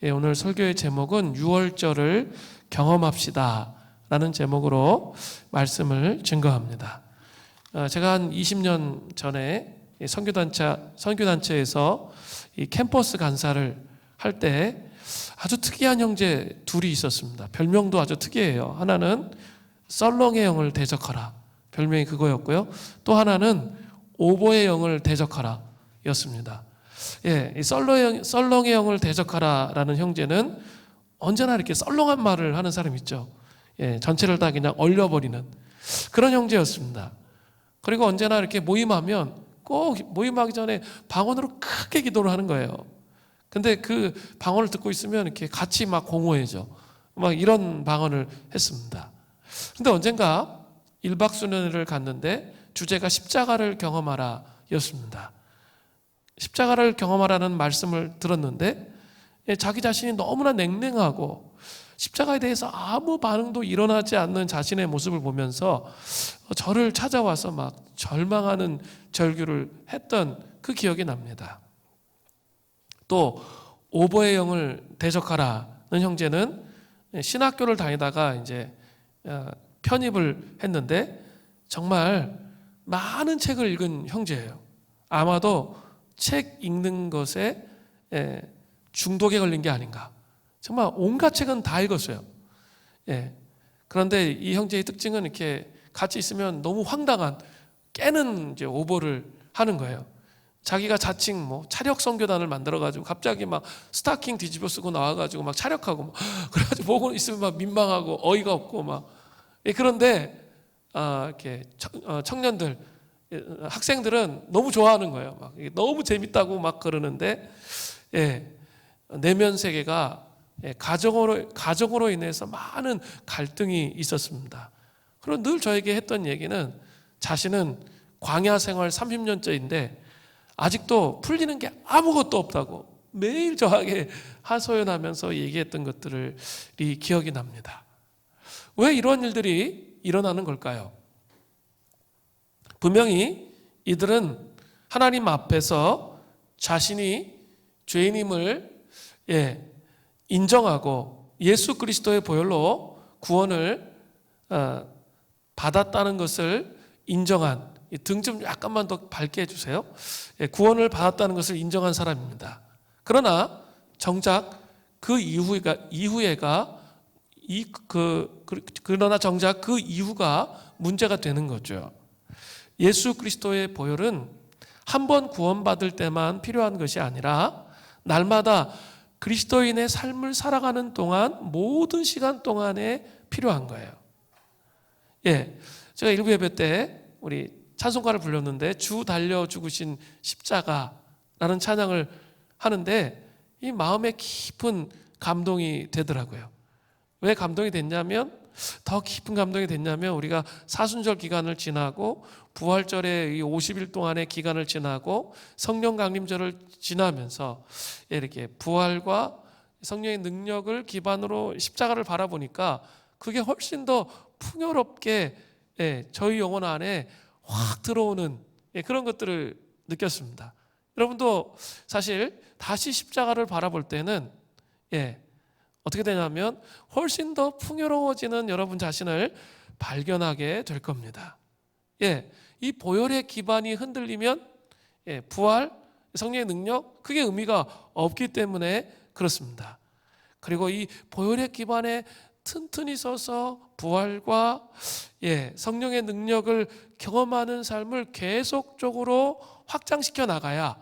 오늘 설교의 제목은 6월절을 경험합시다 라는 제목으로 말씀을 증거합니다. 제가 한 20년 전에 선교단체에서 이 캠퍼스 간사를 할 때 아주 특이한 형제 둘이 있었습니다. 별명도 아주 특이해요. 하나는 썰렁의 영을 대적하라, 별명이 그거였고요. 또 하나는 오보의 영을 대적하라 였습니다. 이 썰렁의 영을 대적하라라는 형제는 언제나 이렇게 썰렁한 말을 하는 사람 있죠. 전체를 다 그냥 얼려버리는 그런 형제였습니다. 그리고 언제나 이렇게 모임하면 꼭 모임하기 전에 방언으로 크게 기도를 하는 거예요. 근데 그 방언을 듣고 있으면 이렇게 같이 막 공허해져. 막 이런 방언을 했습니다. 근데 언젠가 1박 수련회를 갔는데 주제가 십자가를 경험하라 였습니다. 십자가를 경험하라는 말씀을 들었는데 자기 자신이 너무나 냉랭하고 십자가에 대해서 아무 반응도 일어나지 않는 자신의 모습을 보면서 저를 찾아와서 막 절망하는 절규를 했던 그 기억이 납니다. 또 오보의 영을 대적하라는 형제는 신학교를 다니다가 이제 편입을 했는데 정말 많은 책을 읽은 형제예요. 아마도 책 읽는 것에 중독에 걸린 게 아닌가. 정말 온갖 책은 다 읽었어요. 그런데 이 형제의 특징은 이렇게 같이 있으면 너무 황당한 깨는 이제 오보를 하는 거예요. 자기가 자칭 차력 선교단을 만들어가지고 갑자기 막 스타킹 뒤집어 쓰고 나와가지고 막 차력하고 그래가지고 보고 있으면 막 민망하고 어이가 없고 막 그런데 이렇게 청년들 학생들은 너무 좋아하는 거예요. 막 너무 재밌다고 막 그러는데 내면 세계가 가정으로 인해서 많은 갈등이 있었습니다. 그리고 늘 저에게 했던 얘기는 자신은 광야 생활 30년째인데 아직도 풀리는 게 아무것도 없다고 매일 저에게 하소연하면서 얘기했던 것들이 기억이 납니다. 왜 이런 일들이 일어나는 걸까요? 분명히 이들은 하나님 앞에서 자신이 죄인임을 인정하고 예수 그리스도의 보혈로 구원을 받았다는 것을 인정한, 등 좀 약간만 더 밝게 해주세요. 구원을 받았다는 것을 인정한 사람입니다. 그러나 정작 그러나 정작 그 이후가 문제가 되는 거죠. 예수 그리스도의 보혈은 한 번 구원받을 때만 필요한 것이 아니라 날마다 그리스도인의 삶을 살아가는 동안 모든 시간 동안에 필요한 거예요. 제가 일부 예배 때 우리 찬송가를 불렀는데 주 달려 죽으신 십자가라는 찬양을 하는데 이 마음에 깊은 감동이 되더라고요. 왜 감동이 됐냐면 더 깊은 감동이 됐냐면 우리가 사순절 기간을 지나고 부활절의 이 50일 동안의 기간을 지나고 성령 강림절을 지나면서 이렇게 부활과 성령의 능력을 기반으로 십자가를 바라보니까 그게 훨씬 더 풍요롭게 저희 영혼 안에 확 들어오는 그런 것들을 느꼈습니다. 여러분도 사실 다시 십자가를 바라볼 때는 어떻게 되냐면 훨씬 더 풍요로워지는 여러분 자신을 발견하게 될 겁니다. 이 보혈의 기반이 흔들리면 부활, 성령의 능력, 그게 의미가 없기 때문에 그렇습니다. 그리고 이 보혈의 기반에 튼튼히 서서 부활과 성령의 능력을 경험하는 삶을 계속적으로 확장시켜 나가야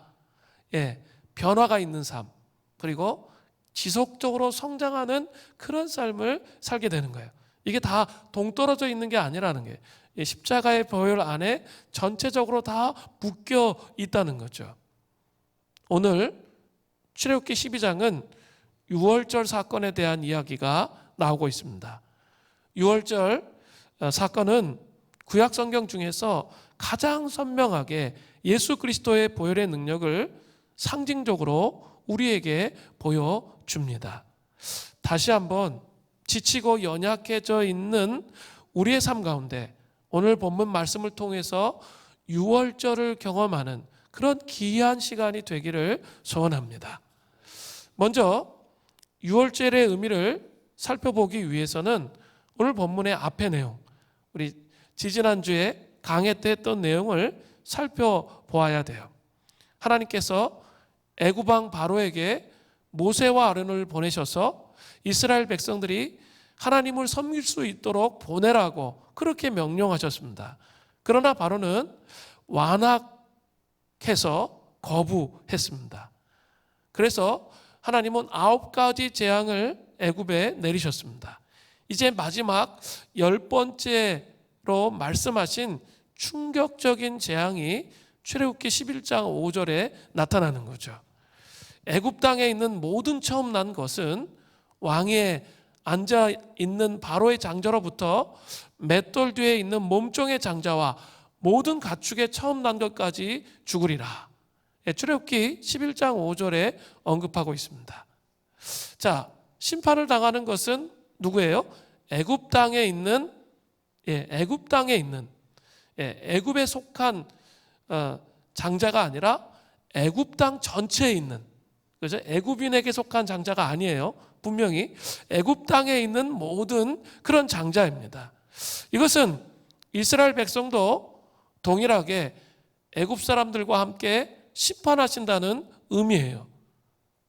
변화가 있는 삶, 그리고 지속적으로 성장하는 그런 삶을 살게 되는 거예요. 이게 다 동떨어져 있는 게 아니라는 게 십자가의 보혈 안에 전체적으로 다 묶여 있다는 거죠. 오늘 출애굽기 12장은 유월절 사건에 대한 이야기가 나오고 있습니다. 유월절 사건은 구약 성경 중에서 가장 선명하게 예수 그리스도의 보혈의 능력을 상징적으로 우리에게 보여줍니다. 다시 한번 지치고 연약해져 있는 우리의 삶 가운데 오늘 본문 말씀을 통해서 유월절을 경험하는 그런 귀한 시간이 되기를 소원합니다. 먼저 유월절의 의미를 살펴보기 위해서는 오늘 본문의 앞의 내용, 우리 지지난주에 강해 때 했던 내용을 살펴보아야 돼요. 하나님께서 애굽 왕 바로에게 모세와 아론을 보내셔서 이스라엘 백성들이 하나님을 섬길 수 있도록 보내라고 그렇게 명령하셨습니다. 그러나 바로는 완악해서 거부했습니다. 그래서 하나님은 9가지 재앙을 애굽에 내리셨습니다. 이제 마지막 10번째로 말씀하신 충격적인 재앙이 출애굽기 11장 5절에 나타나는 거죠. 애굽 땅에 있는 모든 처음 난 것은 왕위에 앉아 있는 바로의 장자로부터 맷돌 뒤에 있는 몸종의 장자와 모든 가축의 처음 난 것까지 죽으리라. 출애굽기 11장 5절에 언급하고 있습니다. 자, 심판을 당하는 것은 누구예요? 애굽 땅에 있는 애굽에 속한 장자가 아니라 애굽 땅 전체에 있는, 그죠? 애굽인에게 속한 장자가 아니에요. 분명히 애굽 땅에 있는 모든 그런 장자입니다. 이것은 이스라엘 백성도 동일하게 애굽 사람들과 함께 심판하신다는 의미예요.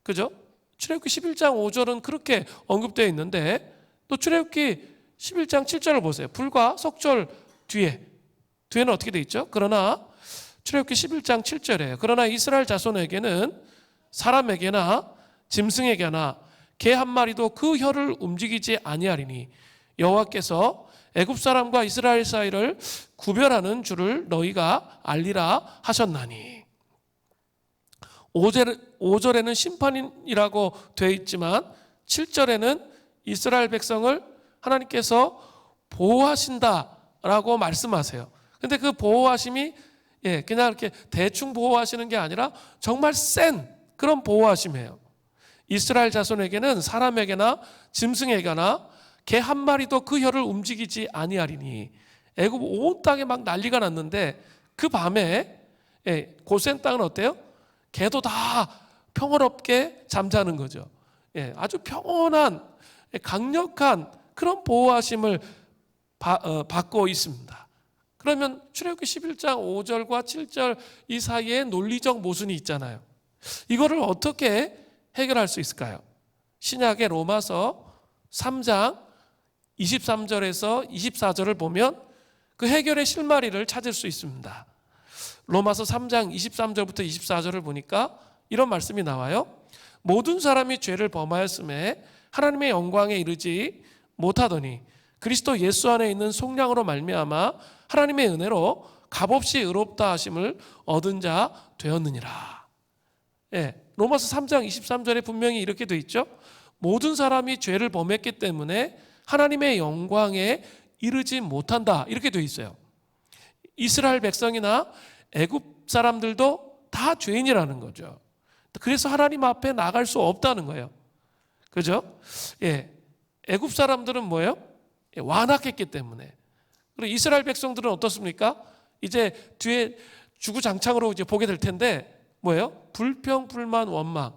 그죠? 출애굽기 11장 5절은 그렇게 언급되어 있는데 또 출애굽기 11장 7절을 보세요. 불과 석절 뒤에는 어떻게 되어 있죠? 그러나 출애굽기 11장 7절에 그러나 이스라엘 자손에게는 사람에게나 짐승에게나 개 한 마리도 그 혀를 움직이지 아니하리니 여호와께서 애굽 사람과 이스라엘 사이를 구별하는 줄을 너희가 알리라 하셨나니. 5절에는 심판이라고 되어 있지만 7절에는 이스라엘 백성을 하나님께서 보호하신다라고 말씀하세요. 근데 그 보호하심이 그냥 이렇게 대충 보호하시는 게 아니라 정말 센 그런 보호하심이에요. 이스라엘 자손에게는 사람에게나 짐승에게나 개 한 마리도 그 혀를 움직이지 아니하리니. 애굽 온 땅에 막 난리가 났는데 그 밤에 고센 땅은 어때요? 개도 다 평화롭게 잠자는 거죠. 아주 평온한 강력한 그런 보호하심을 받고 있습니다. 그러면 출애굽기 11장 5절과 7절 이 사이에 논리적 모순이 있잖아요. 이거를 어떻게 해결할 수 있을까요? 신약의 로마서 3장 23절에서 24절을 보면 그 해결의 실마리를 찾을 수 있습니다. 로마서 3장 23절부터 24절을 보니까 이런 말씀이 나와요. 모든 사람이 죄를 범하였음에 하나님의 영광에 이르지 못하더니 그리스도 예수 안에 있는 속량으로 말미암아 하나님의 은혜로 값없이 의롭다 하심을 얻은 자 되었느니라. 로마서 3장 23절에 분명히 이렇게 돼 있죠. 모든 사람이 죄를 범했기 때문에 하나님의 영광에 이르지 못한다. 이렇게 돼 있어요. 이스라엘 백성이나 애굽 사람들도 다 죄인이라는 거죠. 그래서 하나님 앞에 나갈 수 없다는 거예요. 그죠? 애굽 사람들은 뭐예요? 완악했기 때문에. 그리고 이스라엘 백성들은 어떻습니까? 이제 뒤에 주구장창으로 이제 보게 될 텐데 뭐예요? 불평, 불만, 원망.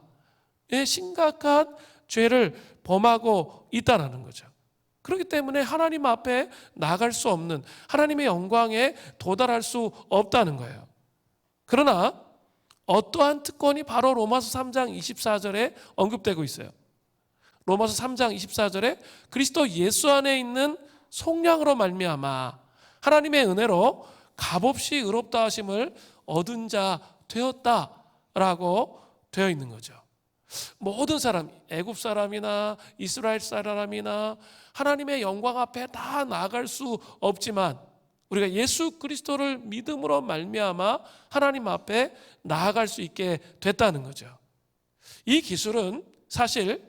심각한 죄를 범하고 있다는 거죠. 그렇기 때문에 하나님 앞에 나갈 수 없는, 하나님의 영광에 도달할 수 없다는 거예요. 그러나 어떠한 특권이 바로 로마서 3장 24절에 언급되고 있어요. 로마서 3장 24절에 그리스도 예수 안에 있는 속량으로 말미암아 하나님의 은혜로 값없이 의롭다 하심을 얻은 자 되었다라고 되어 있는 거죠. 모든 사람, 애굽 사람이나 이스라엘 사람이나 하나님의 영광 앞에 다 나아갈 수 없지만 우리가 예수 그리스도를 믿음으로 말미암아 하나님 앞에 나아갈 수 있게 됐다는 거죠. 이 기술은 사실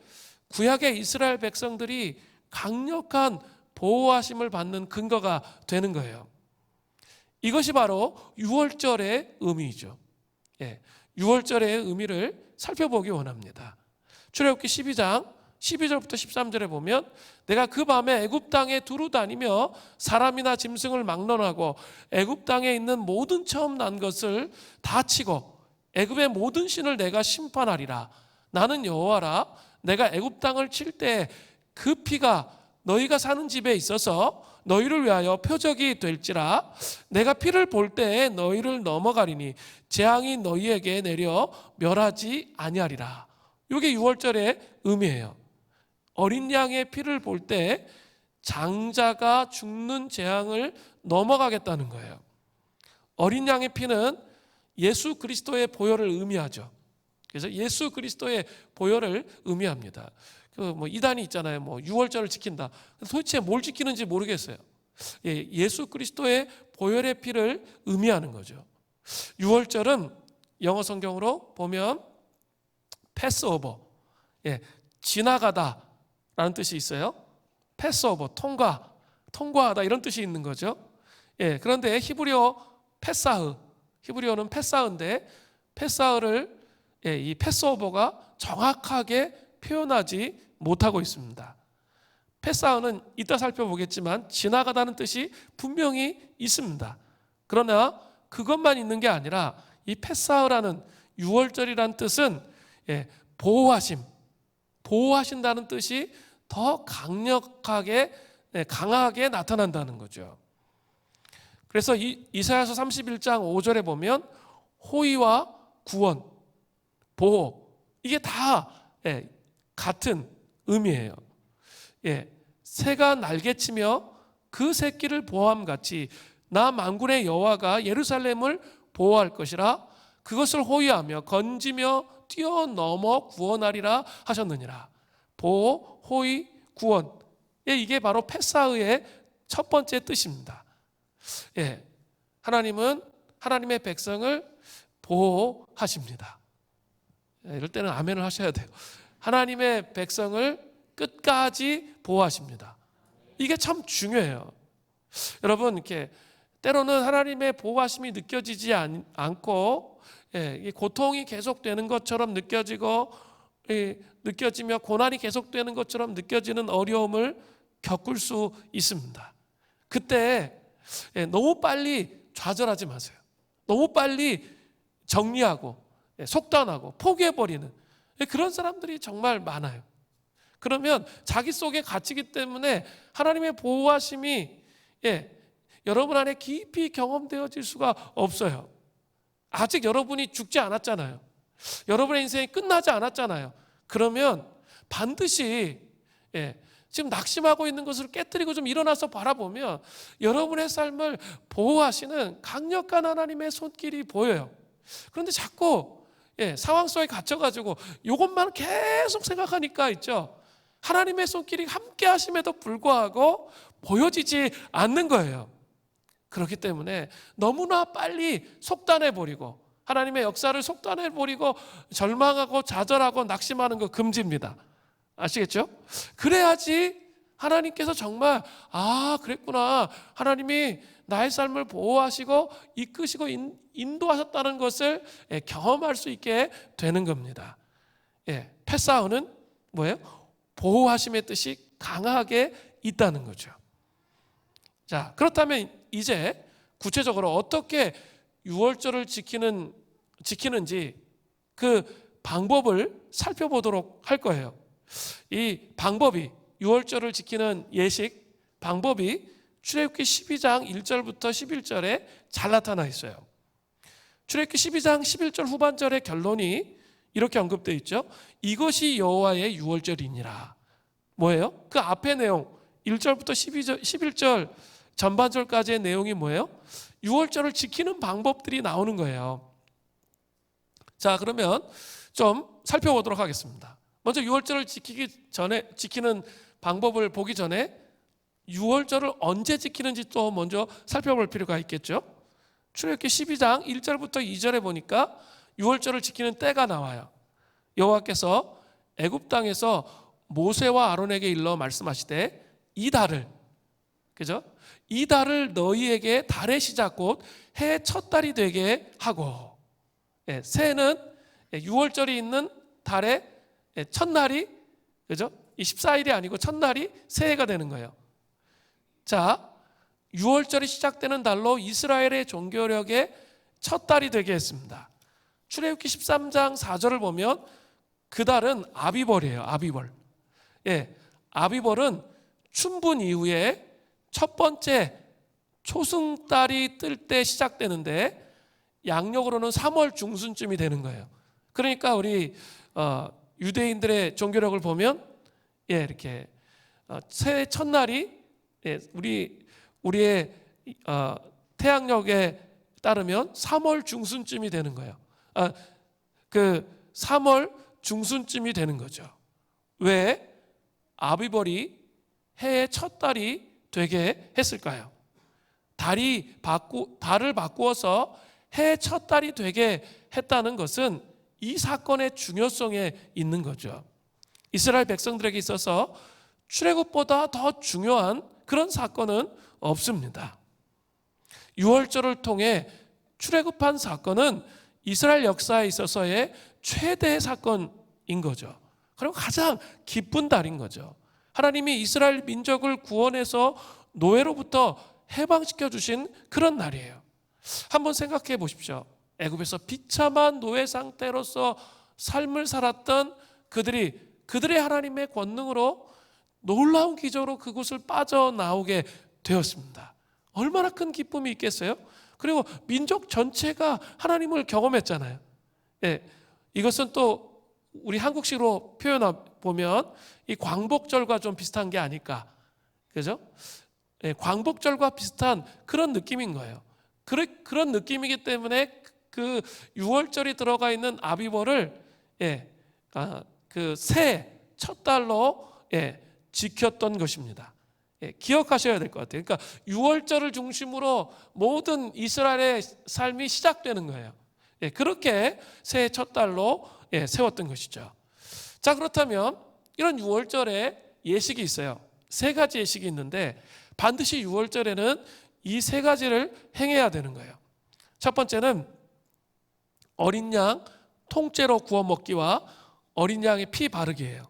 구약의 이스라엘 백성들이 강력한 보호하심을 받는 근거가 되는 거예요. 이것이 바로 유월절의 의미이죠. 유월절의 의미를 살펴보기 원합니다. 출애굽기 12장 12절부터 13절에 보면 내가 그 밤에 애굽 땅에 두루 다니며 사람이나 짐승을 막론하고 애굽 땅에 있는 모든 처음 난 것을 다 치고 애굽의 모든 신을 내가 심판하리라. 나는 여호와라. 내가 애굽 땅을 칠 때 그 피가 너희가 사는 집에 있어서 너희를 위하여 표적이 될지라. 내가 피를 볼 때에 너희를 넘어가리니 재앙이 너희에게 내려 멸하지 아니하리라. 이게 유월절의 의미예요. 어린 양의 피를 볼 때 장자가 죽는 재앙을 넘어가겠다는 거예요. 어린 양의 피는 예수 그리스도의 보혈을 의미하죠. 그래서 예수 그리스도의 보혈을 의미합니다. 이단이 있잖아요. 유월절을 지킨다. 도대체 뭘 지키는지 모르겠어요. 예수 그리스도의 보혈의 피를 의미하는 거죠. 유월절은 영어 성경으로 보면 패스오버, 지나가다 라는 뜻이 있어요. 패스오버, 통과하다 이런 뜻이 있는 거죠. 그런데 히브리어 패사흐, 히브리어는 패사흐인데 패사흐를 이 패스오버가 정확하게 표현하지 못하고 있습니다. 패사흐는 이따 살펴보겠지만 지나가다는 뜻이 분명히 있습니다. 그러나 그것만 있는 게 아니라 이 패사흐라는 유월절이라는 뜻은 보호하신다는 뜻이 더 강하게 나타난다는 거죠. 그래서 이사야서 31장 5절에 보면 호의와 구원, 보호, 이게 다 같은 의미예요. 새가 날개치며 그 새끼를 보호함같이 나 만군의 여호와가 예루살렘을 보호할 것이라. 그것을 호위하며 건지며 뛰어넘어 구원하리라 하셨느니라. 보호, 호위, 구원, 이게 바로 패사흐의 첫 번째 뜻입니다. 하나님은 하나님의 백성을 보호하십니다. 이럴 때는 아멘을 하셔야 돼요. 하나님의 백성을 끝까지 보호하십니다. 이게 참 중요해요. 여러분, 이렇게 때로는 하나님의 보호하심이 느껴지지 않고 고통이 계속되는 것처럼 느껴지며 고난이 계속되는 것처럼 느껴지는 어려움을 겪을 수 있습니다. 그때 너무 빨리 좌절하지 마세요. 너무 빨리 정리하고 속단하고 포기해버리는 그런 사람들이 정말 많아요. 그러면 자기 속에 갇히기 때문에 하나님의 보호하심이 여러분 안에 깊이 경험되어질 수가 없어요. 아직 여러분이 죽지 않았잖아요. 여러분의 인생이 끝나지 않았잖아요. 그러면 반드시 지금 낙심하고 있는 것을 깨뜨리고 좀 일어나서 바라보면 여러분의 삶을 보호하시는 강력한 하나님의 손길이 보여요. 그런데 자꾸 상황 속에 갇혀가지고 이것만 계속 생각하니까 있죠. 하나님의 손길이 함께 하심에도 불구하고 보여지지 않는 거예요. 그렇기 때문에 너무나 빨리 속단해버리고 하나님의 역사를 속단해버리고 절망하고 좌절하고 낙심하는 거 금지입니다. 아시겠죠? 그래야지 하나님께서 정말 그랬구나. 하나님이 나의 삶을 보호하시고 이끄시고 인도하셨다는 것을 경험할 수 있게 되는 겁니다. 패사흐는 뭐예요? 보호하심의 뜻이 강하게 있다는 거죠. 자, 그렇다면 이제 구체적으로 어떻게 유월절을 지키는지 그 방법을 살펴보도록 할 거예요. 이 방법이 유월절을 지키는 예식 방법이 출애굽기 12장 1절부터 11절에 잘 나타나 있어요. 출애굽기 12장 11절 후반절의 결론이 이렇게 언급되어 있죠. 이것이 여호와의 유월절이니라. 뭐예요? 그 앞의 내용 1절부터 11절 전반절까지의 내용이 뭐예요? 유월절을 지키는 방법들이 나오는 거예요. 자, 그러면 좀 살펴보도록 하겠습니다. 먼저 유월절을 지키는 방법을 보기 전에 유월절을 언제 지키는지 또 먼저 살펴볼 필요가 있겠죠. 출애굽기 12장 1절부터 2절에 보니까 유월절을 지키는 때가 나와요. 여호와께서 애굽 땅에서 모세와 아론에게 일러 말씀하시되 이 달을, 그죠? 이 달을 너희에게 달의 시작 곧 해의 첫 달이 되게 하고, 새해는 유월절이 있는 달의 첫날이, 그죠? 이 14일이 아니고 첫날이 새해가 되는 거예요. 자, 유월절이 시작되는 달로 이스라엘의 종교력의 첫 달이 되게 했습니다. 출애굽기 13장 4절을 보면 그 달은 아비벌이에요. 아비벌. 예, 아비벌은 춘분 이후에 첫 번째 초승달이 뜰 때 시작되는데 양력으로는 3월 중순쯤이 되는 거예요. 그러니까 우리 유대인들의 종교력을 보면 이렇게 새해 첫날이 우리의 태양력에 따르면 3월 중순쯤이 되는 거예요. 그 3월 중순쯤이 되는 거죠. 왜 아비벌이 해의 첫 달이 되게 했을까요? 달을 바꾸어서 해의 첫 달이 되게 했다는 것은 이 사건의 중요성에 있는 거죠. 이스라엘 백성들에게 있어서 출애굽보다 더 중요한 그런 사건은 없습니다. 유월절을 통해 출애굽한 사건은 이스라엘 역사에 있어서의 최대의 사건인 거죠. 그리고 가장 기쁜 달인 거죠. 하나님이 이스라엘 민족을 구원해서 노예로부터 해방시켜 주신 그런 날이에요. 한번 생각해 보십시오. 애굽에서 비참한 노예 상태로서 삶을 살았던 그들의 하나님의 권능으로 놀라운 기적으로 그곳을 빠져나오게 되었습니다. 얼마나 큰 기쁨이 있겠어요? 그리고 민족 전체가 하나님을 경험했잖아요. 이것은 또 우리 한국식으로 표현해 보면 이 광복절과 좀 비슷한 게 아닐까, 그죠? 광복절과 비슷한 그런 느낌인 거예요. 그런 느낌이기 때문에 그 6월절이 들어가 있는 아비벌을 그 새 첫 달로 지켰던 것입니다. 기억하셔야 될 것 같아요. 그러니까 6월절을 중심으로 모든 이스라엘의 삶이 시작되는 거예요. 그렇게 새해 첫 달로 세웠던 것이죠. 자, 그렇다면 이런 6월절에 예식이 있어요. 세 가지 예식이 있는데 반드시 6월절에는 이 세 가지를 행해야 되는 거예요. 첫 번째는 어린 양 통째로 구워 먹기와 어린 양의 피 바르기예요.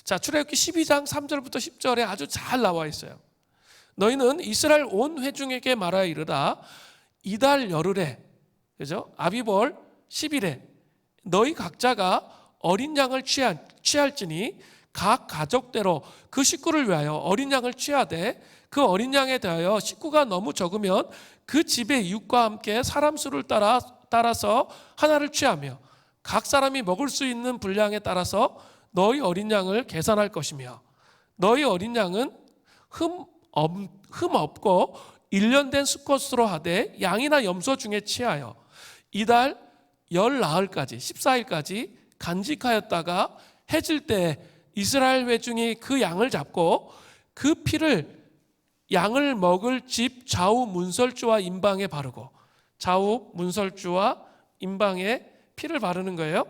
자, 출애굽기 12장 3절부터 10절에 아주 잘 나와 있어요. 너희는 이스라엘 온 회중에게 말하여 이르라. 이달 열흘에, 그죠? 아비벌 10일에 너희 각자가 어린 양을 취할지니 각 가족대로 그 식구를 위하여 어린 양을 취하되 그 어린 양에 대하여 식구가 너무 적으면 그 집의 이웃과 함께 사람 수를 따라서 하나를 취하며 각 사람이 먹을 수 있는 분량에 따라서 너희 어린 양을 계산할 것이며 너희 어린 양은 흠 없고 1년 된 수컷으로 하되 양이나 염소 중에 취하여 이달 열 나흘까지 14일까지 간직하였다가 해질 때 이스라엘 회중이 그 양을 잡고 그 피를 양을 먹을 집 좌우 문설주와 임방에 바르고 좌우 문설주와 임방에 피를 바르는 거예요.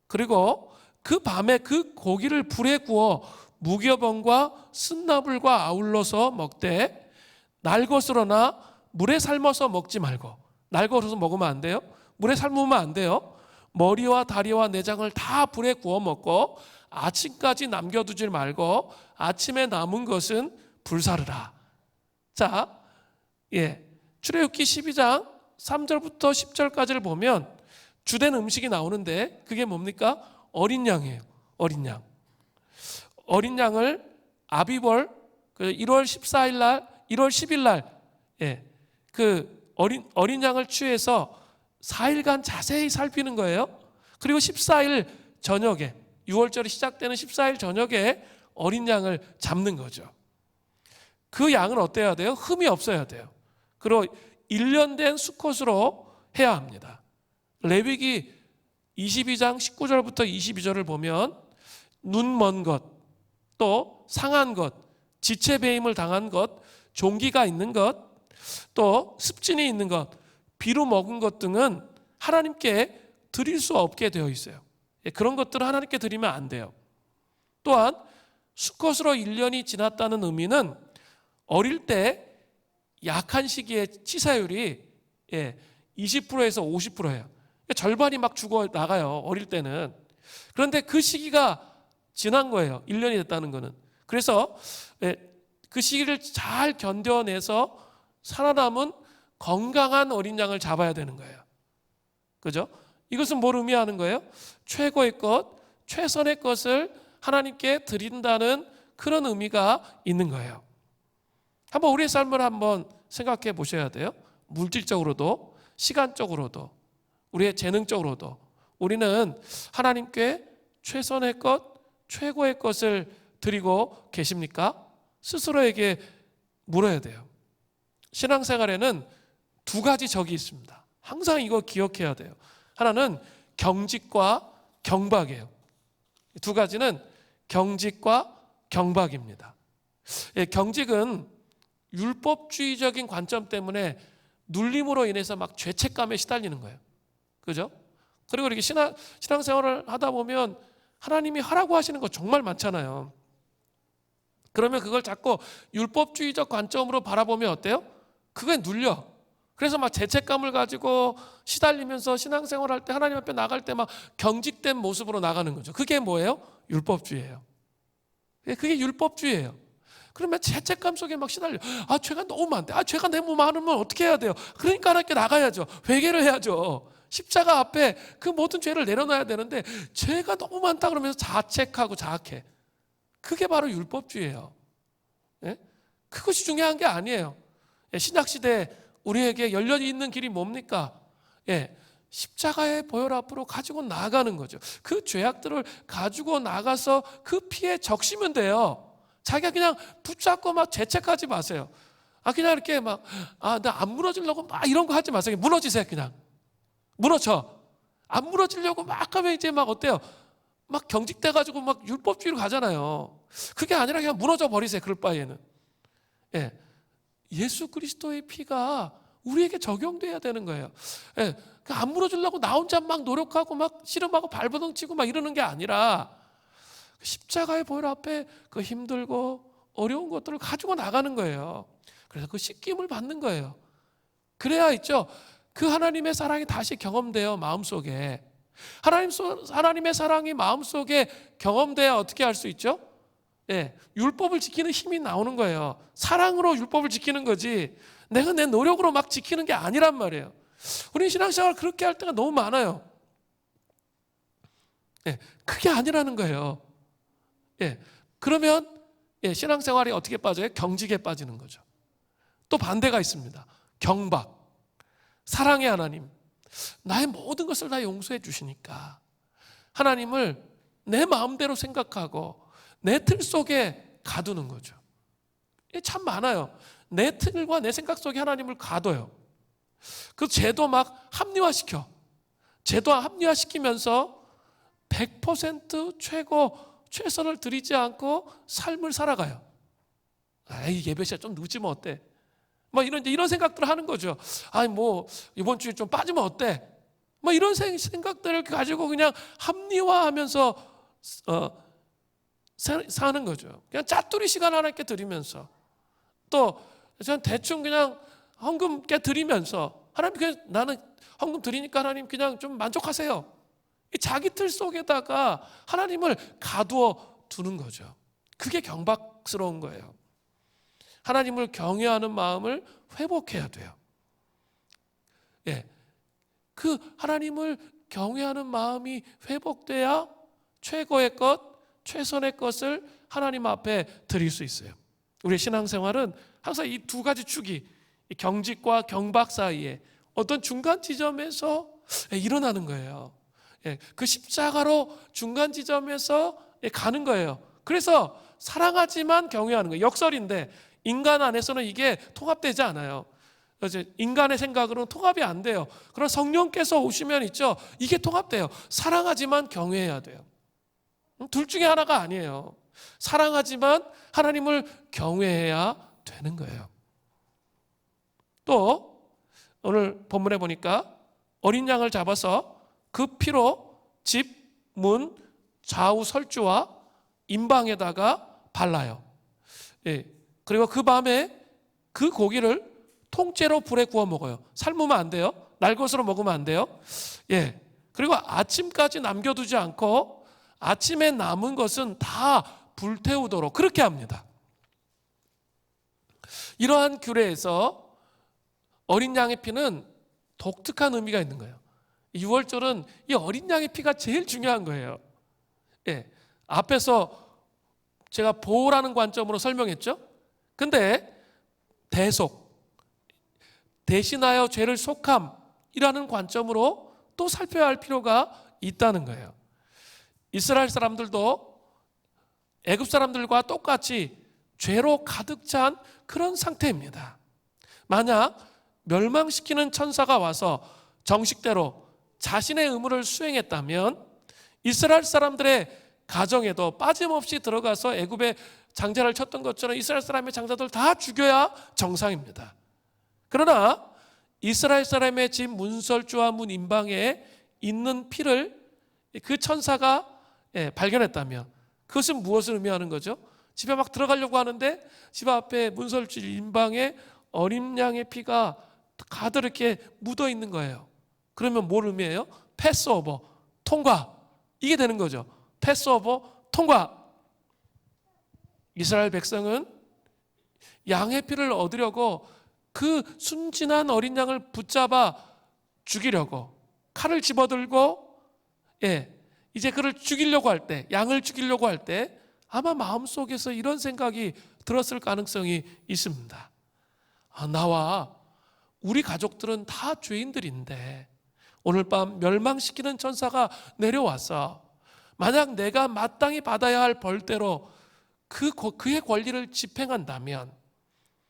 그리고 그 밤에 그 고기를 불에 구워 무교병과 쓴나물과 아울러서 먹되 날것으로나 물에 삶아서 먹지 말고. 날것으로 먹으면 안 돼요. 물에 삶으면 안 돼요. 머리와 다리와 내장을 다 불에 구워 먹고 아침까지 남겨두지 말고 아침에 남은 것은 불사르라. 자, 출애굽기 12장 3절부터 10절까지를 보면 주된 음식이 나오는데 그게 뭡니까? 어린 양이에요. 어린 양. 어린 양을 아비벌 1월 14일 날, 1월 10일 날 그 어린 양을 취해서 4일간 자세히 살피는 거예요. 그리고 14일 저녁에 6월절이 시작되는 14일 저녁에 어린 양을 잡는 거죠. 그 양은 어때야 돼요? 흠이 없어야 돼요. 그리고 1년 된 수컷으로 해야 합니다. 레위기 22장 19절부터 22절을 보면 눈 먼 것, 또 상한 것, 지체 배임을 당한 것, 종기가 있는 것, 또 습진이 있는 것, 비루 먹은 것 등은 하나님께 드릴 수 없게 되어 있어요. 그런 것들을 하나님께 드리면 안 돼요. 또한 수컷으로 1년이 지났다는 의미는 어릴 때 약한 시기에 치사율이 20%에서 50%예요. 절반이 막 죽어 나가요. 어릴 때는. 그런데 그 시기가 지난 거예요. 1년이 됐다는 거는. 그래서 그 시기를 잘 견뎌내서 살아남은 건강한 어린 양을 잡아야 되는 거예요. 그죠? 이것은 뭘 의미하는 거예요? 최고의 것, 최선의 것을 하나님께 드린다는 그런 의미가 있는 거예요. 한번 우리의 삶을 한번 생각해 보셔야 돼요. 물질적으로도 시간적으로도 우리의 재능적으로도 우리는 하나님께 최선의 것, 최고의 것을 드리고 계십니까? 스스로에게 물어야 돼요. 신앙생활에는 두 가지 적이 있습니다. 항상 이거 기억해야 돼요. 하나는 경직과 경박이에요. 두 가지는 경직과 경박입니다. 경직은 율법주의적인 관점 때문에 눌림으로 인해서 막 죄책감에 시달리는 거예요. 그죠? 그리고 이렇게 신앙생활을 하다 보면 하나님이 하라고 하시는 거 정말 많잖아요. 그러면 그걸 자꾸 율법주의적 관점으로 바라보면 어때요? 그게 눌려. 그래서 막 죄책감을 가지고 시달리면서 신앙생활 할 때 하나님 앞에 나갈 때 막 경직된 모습으로 나가는 거죠. 그게 뭐예요? 율법주의예요. 그게 율법주의예요. 그러면 죄책감 속에 막 시달려. 죄가 너무 많대. 죄가 너무 많으면 어떻게 해야 돼요? 그러니까 하나님께 나가야죠. 회개를 해야죠. 십자가 앞에 그 모든 죄를 내려놔야 되는데 죄가 너무 많다 그러면서 자책하고 자학해. 그게 바로 율법주의예요. 그것이 중요한 게 아니에요. 신약시대 우리에게 열려 있는 길이 뭡니까? 십자가의 보혈 앞으로 가지고 나가는 거죠. 그 죄악들을 가지고 나가서 그 피에 적시면 돼요. 자기가 그냥 붙잡고 막 죄책하지 마세요. 그냥 이렇게 막, 나 안 무너지려고 막 이런 거 하지 마세요. 무너지세요, 그냥. 무너져. 안 무너지려고 막 하면 이제 막 어때요? 막 경직돼가지고 막 율법주의로 가잖아요. 그게 아니라 그냥 무너져 버리세요, 그럴 바에는. 예수 그리스도의 피가 우리에게 적용돼야 되는 거예요. 안 무너지려고 나 혼자 막 노력하고 막 씨름하고 발버둥 치고 막 이러는 게 아니라 십자가의 보혈 앞에 그 힘들고 어려운 것들을 가지고 나가는 거예요. 그래서 그 씻김을 받는 거예요. 그래야 있죠. 그 하나님의 사랑이 다시 경험돼요, 마음속에. 하나님의 사랑이 마음속에 경험돼야 어떻게 할 수 있죠? 율법을 지키는 힘이 나오는 거예요. 사랑으로 율법을 지키는 거지 내가 내 노력으로 막 지키는 게 아니란 말이에요. 우리 신앙생활 그렇게 할 때가 너무 많아요. 그게 아니라는 거예요. 그러면 신앙생활이 어떻게 빠져요? 경직에 빠지는 거죠. 또 반대가 있습니다. 경박. 사랑의 하나님. 나의 모든 것을 다 용서해 주시니까 하나님을 내 마음대로 생각하고 내 틀 속에 가두는 거죠. 참 많아요. 내 틀과 내 생각 속에 하나님을 가둬요. 그 죄도 막 합리화시켜. 죄도 합리화시키면서 100% 최선을 드리지 않고 삶을 살아가요. 예배 시간 좀 늦으면 어때? 뭐 이런 생각들을 하는 거죠. 뭐 이번 주에 좀 빠지면 어때? 뭐 이런 생각들을 가지고 그냥 합리화하면서 사는 거죠. 그냥 짜투리 시간 하나님께 드리면서 또 저는 대충 그냥 헌금께 드리면서 하나님 그냥 나는 헌금 드리니까 하나님 그냥 좀 만족하세요. 자기 틀 속에다가 하나님을 가두어 두는 거죠. 그게 경박스러운 거예요. 하나님을 경외하는 마음을 회복해야 돼요. 그 하나님을 경외하는 마음이 회복돼야 최고의 것, 최선의 것을 하나님 앞에 드릴 수 있어요. 우리 신앙생활은 항상 이 두 가지 축이 경직과 경박 사이에 어떤 중간 지점에서 일어나는 거예요. 그 십자가로 중간 지점에서 가는 거예요. 그래서 사랑하지만 경외하는 거예요. 역설인데 인간 안에서는 이게 통합되지 않아요. 인간의 생각으로는 통합이 안 돼요. 그럼 성령께서 오시면 있죠. 이게 통합돼요. 사랑하지만 경외해야 돼요. 둘 중에 하나가 아니에요. 사랑하지만 하나님을 경외해야 되는 거예요. 또 오늘 본문에 보니까 어린 양을 잡아서 그 피로 집, 문, 좌우 설주와 임방에다가 발라요. 그리고 그 밤에 그 고기를 통째로 불에 구워 먹어요. 삶으면 안 돼요. 날 것으로 먹으면 안 돼요. 그리고 아침까지 남겨두지 않고 아침에 남은 것은 다 불태우도록 그렇게 합니다. 이러한 규례에서 어린 양의 피는 독특한 의미가 있는 거예요. 유월절은 이 어린 양의 피가 제일 중요한 거예요. 예, 앞에서 제가 보호라는 관점으로 설명했죠. 근데 대속, 대신하여 죄를 속함이라는 관점으로 또 살펴야 할 필요가 있다는 거예요. 이스라엘 사람들도 애굽 사람들과 똑같이 죄로 가득 찬 그런 상태입니다. 만약 멸망시키는 천사가 와서 정식대로 자신의 의무를 수행했다면 이스라엘 사람들의 가정에도 빠짐없이 들어가서 애굽의 장자를 쳤던 것처럼 이스라엘 사람의 장자들 다 죽여야 정상입니다. 그러나 이스라엘 사람의 집 문설주와 문 임방에 있는 피를 그 천사가 발견했다면 그것은 무엇을 의미하는 거죠? 집에 막 들어가려고 하는데 집 앞에 문설주 임방에 어린 양의 피가 가득 이렇게 묻어 있는 거예요. 그러면 뭘 의미해요? 패스오버, 통과. 이게 되는 거죠. 패스오버, 통과. 이스라엘 백성은 양의 피를 얻으려고 그 순진한 어린 양을 붙잡아 죽이려고 칼을 집어들고 이제 그를 죽이려고 할 때, 양을 죽이려고 할 때 아마 마음속에서 이런 생각이 들었을 가능성이 있습니다. 나와 우리 가족들은 다 죄인들인데 오늘 밤 멸망시키는 천사가 내려와서 만약 내가 마땅히 받아야 할 벌대로 그의 권리를 집행한다면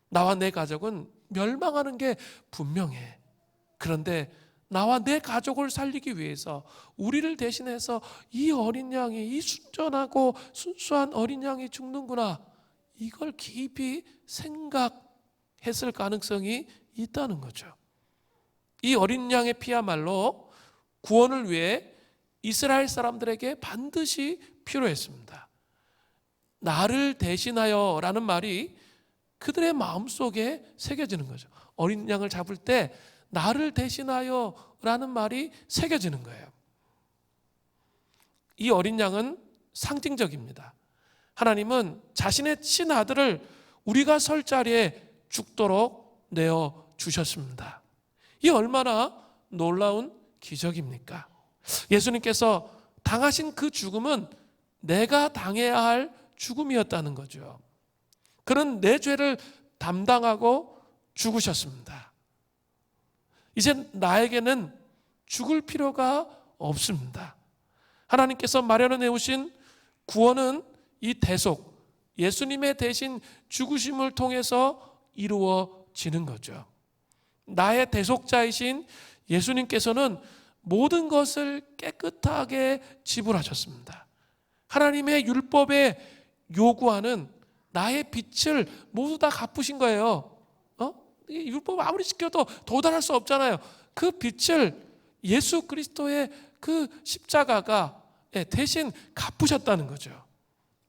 나와 내 가족은 멸망하는 게 분명해. 그런데 나와 내 가족을 살리기 위해서 우리를 대신해서 이 어린 양이, 이 순전하고 순수한 어린 양이 죽는구나, 이걸 깊이 생각했을 가능성이 있다는 거죠. 이 어린 양의 피야말로 구원을 위해 이스라엘 사람들에게 반드시 필요했습니다. 나를 대신하여 라는 말이 그들의 마음속에 새겨지는 거죠. 어린 양을 잡을 때 나를 대신하여 라는 말이 새겨지는 거예요. 이 어린 양은 상징적입니다. 하나님은 자신의 친아들을 우리가 설 자리에 죽도록 내어주셨습니다. 이 얼마나 놀라운 기적입니까? 예수님께서 당하신 그 죽음은 내가 당해야 할 죽음이었다는 거죠. 그는 내 죄를 담당하고 죽으셨습니다. 이제 나에게는 죽을 필요가 없습니다. 하나님께서 마련해 놓으신 구원은 이 대속, 예수님의 대신 죽으심을 통해서 이루어지는 거죠. 나의 대속자이신 예수님께서는 모든 것을 깨끗하게 지불하셨습니다. 하나님의 율법에 요구하는 나의 빚을 모두 다 갚으신 거예요. 이 율법 아무리 지켜도 도달할 수 없잖아요. 그 빚을 예수 그리스도의 그 십자가가 대신 갚으셨다는 거죠.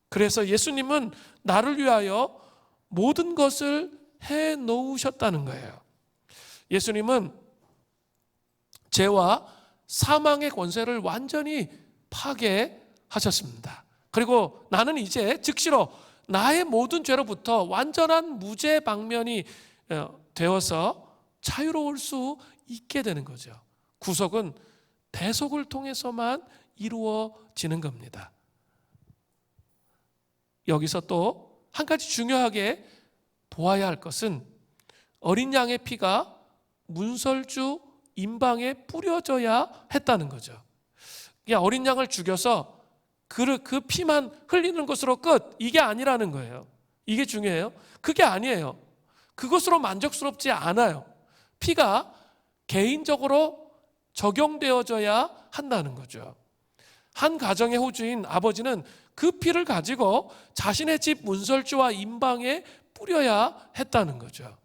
그래서 예수님은 나를 위하여 모든 것을 해 놓으셨다는 거예요. 예수님은 죄와 사망의 권세를 완전히 파괴하셨습니다. 그리고 나는 이제 즉시로 나의 모든 죄로부터 완전한 무죄 방면이 되어서 자유로울 수 있게 되는 거죠. 구속은 대속을 통해서만 이루어지는 겁니다. 여기서 또 한 가지 중요하게 보아야 할 것은 어린 양의 피가 문설주 임방에 뿌려져야 했다는 거죠. 그냥 어린 양을 죽여서 그 피만 흘리는 것으로 끝, 이게 아니라는 거예요. 이게 중요해요. 그게 아니에요. 그것으로 만족스럽지 않아요. 피가 개인적으로 적용되어져야 한다는 거죠. 한 가정의 호주인 아버지는 그 피를 가지고 자신의 집 문설주와 임방에 뿌려야 했다는 거죠.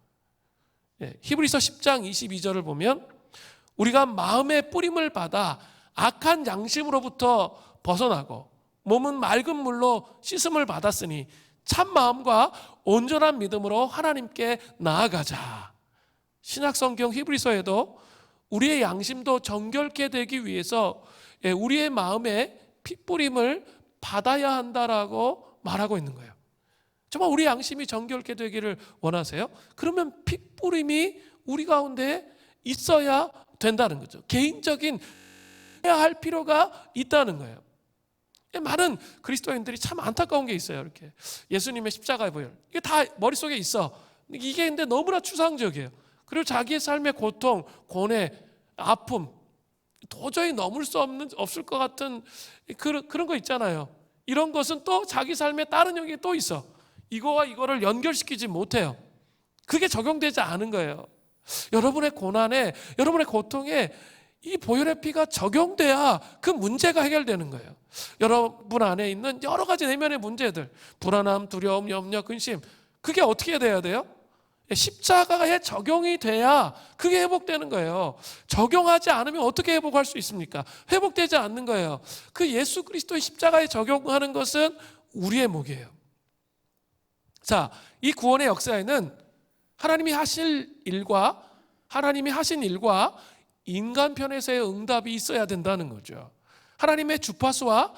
히브리서 10장 22절을 보면 우리가 마음의 뿌림을 받아 악한 양심으로부터 벗어나고 몸은 맑은 물로 씻음을 받았으니 참 마음과 온전한 믿음으로 하나님께 나아가자. 신약성경 히브리서에도 우리의 양심도 정결케 되기 위해서 우리의 마음에 핏뿌림을 받아야 한다라고 말하고 있는 거예요. 정말 우리 양심이 정결케 되기를 원하세요? 그러면 핏뿌림이 우리 가운데 있어야 된다는 거죠. 개인적인 해야 할 필요가 있다는 거예요. 많은 그리스도인들이 참 안타까운 게 있어요. 이렇게 예수님의 십자가의 보혈, 이게 다 머릿속에 있어. 이게 근데 너무나 추상적이에요. 그리고 자기의 삶의 고통, 고뇌, 아픔, 도저히 넘을 수 없을 것 같은 그런 거 있잖아요. 이런 것은 또 자기 삶에 다른 영역이 또 있어. 이거와 이거를 연결시키지 못해요. 그게 적용되지 않은 거예요. 여러분의 고난에, 여러분의 고통에 이 보혈의 피가 적용돼야 그 문제가 해결되는 거예요. 여러분 안에 있는 여러 가지 내면의 문제들, 불안함, 두려움, 염려, 근심, 그게 어떻게 돼야 돼요? 십자가에 적용이 돼야 그게 회복되는 거예요. 적용하지 않으면 어떻게 회복할 수 있습니까? 회복되지 않는 거예요. 그 예수 그리스도의 십자가에 적용하는 것은 우리의 몫이에요. 자, 이 구원의 역사에는 하나님이 하신 일과 인간 편에서의 응답이 있어야 된다는 거죠. 하나님의 주파수와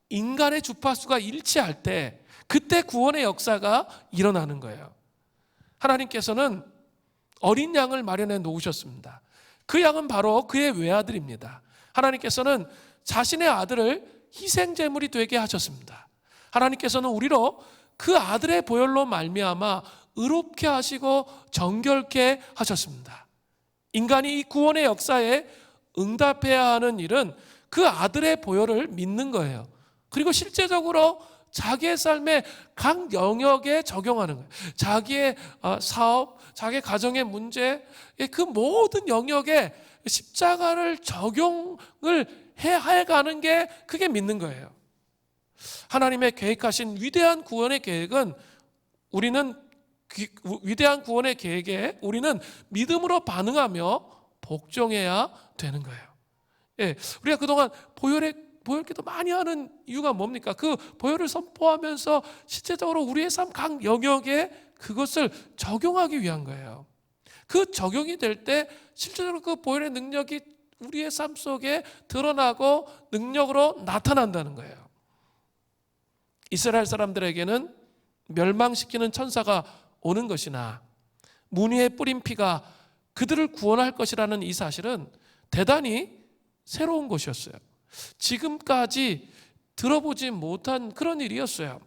인간의 주파수가 일치할 때 그때 구원의 역사가 일어나는 거예요. 하나님께서는 어린 양을 마련해 놓으셨습니다. 그 양은 바로 그의 외아들입니다. 하나님께서는 자신의 아들을 희생제물이 되게 하셨습니다. 하나님께서는 우리로 그 아들의 보혈로 말미암아 의롭게 하시고 정결케 하셨습니다. 인간이 이 구원의 역사에 응답해야 하는 일은 그 아들의 보혈을 믿는 거예요. 그리고 실제적으로 자기의 삶의 각 영역에 적용하는 거예요. 자기의 사업, 자기의 가정의 문제, 그 모든 영역에 십자가를 적용을 해가는 게 그게 믿는 거예요. 하나님의 계획하신 위대한 구원의 계획은 위대한 구원의 계획에 우리는 믿음으로 반응하며 복종해야 되는 거예요. 예, 우리가 그동안 보혈기도 많이 하는 이유가 뭡니까? 그 보혈을 선포하면서 실제적으로 우리의 삶 각 영역에 그것을 적용하기 위한 거예요. 그 적용이 될 때 실제적으로 그 보혈의 능력이 우리의 삶 속에 드러나고 능력으로 나타난다는 거예요. 이스라엘 사람들에게는 멸망시키는 천사가 오는 것이나 무늬에 뿌린 피가 그들을 구원할 것이라는 이 사실은 대단히 새로운 것이었어요. 지금까지 들어보지 못한 그런 일이었어요.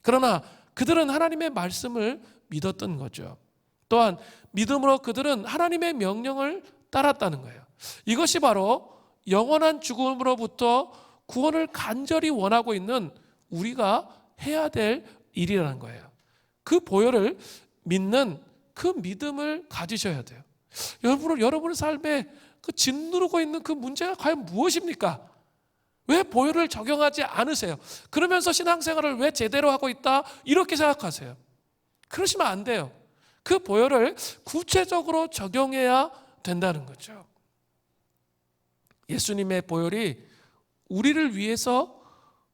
그러나 그들은 하나님의 말씀을 믿었던 거죠. 또한 믿음으로 그들은 하나님의 명령을 따랐다는 거예요. 이것이 바로 영원한 죽음으로부터 구원을 간절히 원하고 있는 우리가 해야 될 일이라는 거예요. 그 보혈을 믿는 그 믿음을 가지셔야 돼요. 여러분의 삶에 그 짓누르고 있는 그 문제가 과연 무엇입니까? 왜 보혈을 적용하지 않으세요? 그러면서 신앙생활을 왜 제대로 하고 있다? 이렇게 생각하세요. 그러시면 안 돼요. 그 보혈을 구체적으로 적용해야 된다는 거죠. 예수님의 보혈이 우리를 위해서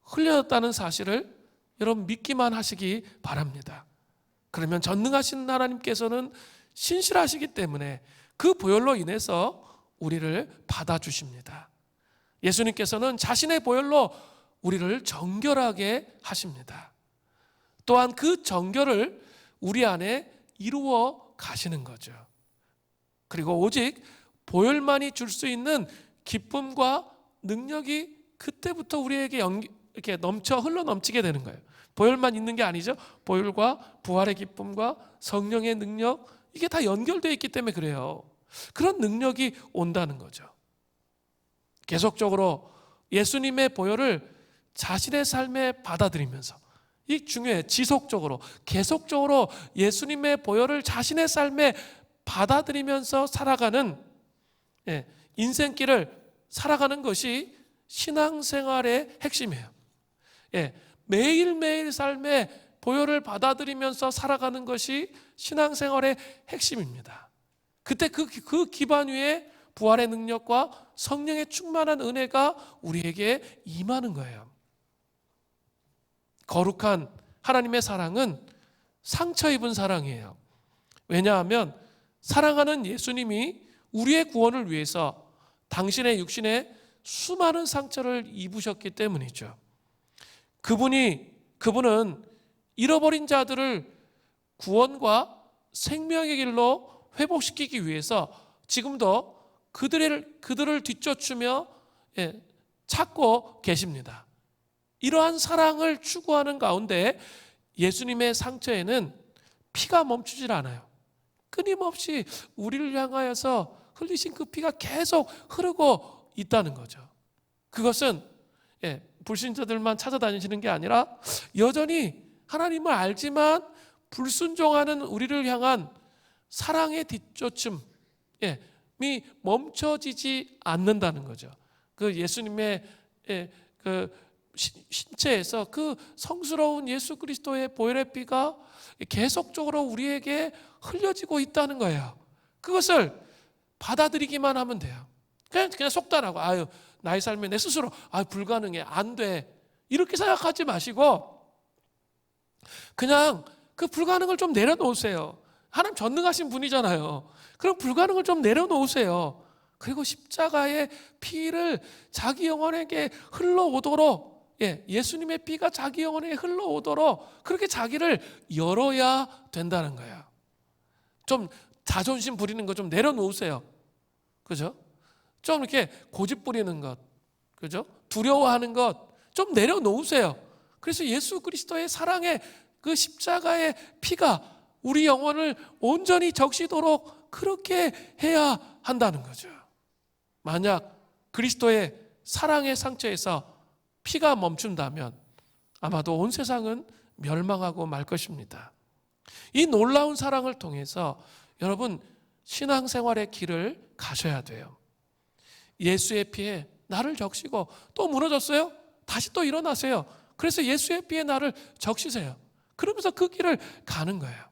흘려졌다는 사실을 여러분 믿기만 하시기 바랍니다. 그러면 전능하신 하나님께서는 신실하시기 때문에 그 보혈로 인해서 우리를 받아주십니다. 예수님께서는 자신의 보혈로 우리를 정결하게 하십니다. 또한 그 정결을 우리 안에 이루어 가시는 거죠. 그리고 오직 보혈만이 줄 수 있는 기쁨과 능력이 그때부터 우리에게 이렇게 흘러 넘치게 되는 거예요. 보혈만 있는 게 아니죠. 보혈과 부활의 기쁨과 성령의 능력, 이게 다 연결되어 있기 때문에 그래요. 그런 능력이 온다는 거죠. 계속적으로 예수님의 보혈을 자신의 삶에 받아들이면서, 이 중요해요. 지속적으로, 계속적으로 예수님의 보혈을 자신의 삶에 받아들이면서 살아가는 인생길을 살아가는 것이 신앙생활의 핵심이에요. 매일매일 삶에 보혈을 받아들이면서 살아가는 것이 신앙생활의 핵심입니다. 그때 그 기반 위에 부활의 능력과 성령의 충만한 은혜가 우리에게 임하는 거예요. 거룩한 하나님의 사랑은 상처 입은 사랑이에요. 왜냐하면 사랑하는 예수님이 우리의 구원을 위해서 당신의 육신에 수많은 상처를 입으셨기 때문이죠. 그분은 잃어버린 자들을 구원과 생명의 길로 회복시키기 위해서 지금도 그들을 뒤쫓으며 찾고 계십니다. 이러한 사랑을 추구하는 가운데 예수님의 상처에는 피가 멈추질 않아요. 끊임없이 우리를 향하여서 흘리신 그 피가 계속 흐르고 있다는 거죠. 그것은 불신자들만 찾아다니시는 게 아니라 여전히 하나님을 알지만 불순종하는 우리를 향한 사랑의 뒤쫓음이 멈춰지지 않는다는 거죠. 그 예수님의 그 신체에서 그 성스러운 예수 그리스도의 보혈의 피가 계속적으로 우리에게 흘려지고 있다는 거예요. 그것을 받아들이기만 하면 돼요. 그냥 속단하고 나의 삶에 내 스스로 불가능해, 안 돼, 이렇게 생각하지 마시고 그냥 그 불가능을 좀 내려놓으세요. 하나님 전능하신 분이잖아요. 그럼 불가능을 좀 내려놓으세요. 그리고 십자가의 피를 자기 영혼에게 흘러오도록, 예수님의 피가 자기 영혼에게 흘러오도록 그렇게 자기를 열어야 된다는 거예요. 좀 자존심 부리는 거 좀 내려놓으세요. 그죠? 좀 이렇게 고집 부리는 것, 그죠? 두려워하는 것 좀 내려놓으세요. 그래서 예수 그리스도의 사랑의 그 십자가의 피가 우리 영혼을 온전히 적시도록 그렇게 해야 한다는 거죠. 만약 그리스도의 사랑의 상처에서 피가 멈춘다면 아마도 온 세상은 멸망하고 말 것입니다. 이 놀라운 사랑을 통해서 여러분 신앙생활의 길을 가셔야 돼요. 예수의 피에 나를 적시고 또 무너졌어요? 다시 또 일어나세요. 그래서 예수의 피에 나를 적시세요. 그러면서 그 길을 가는 거예요.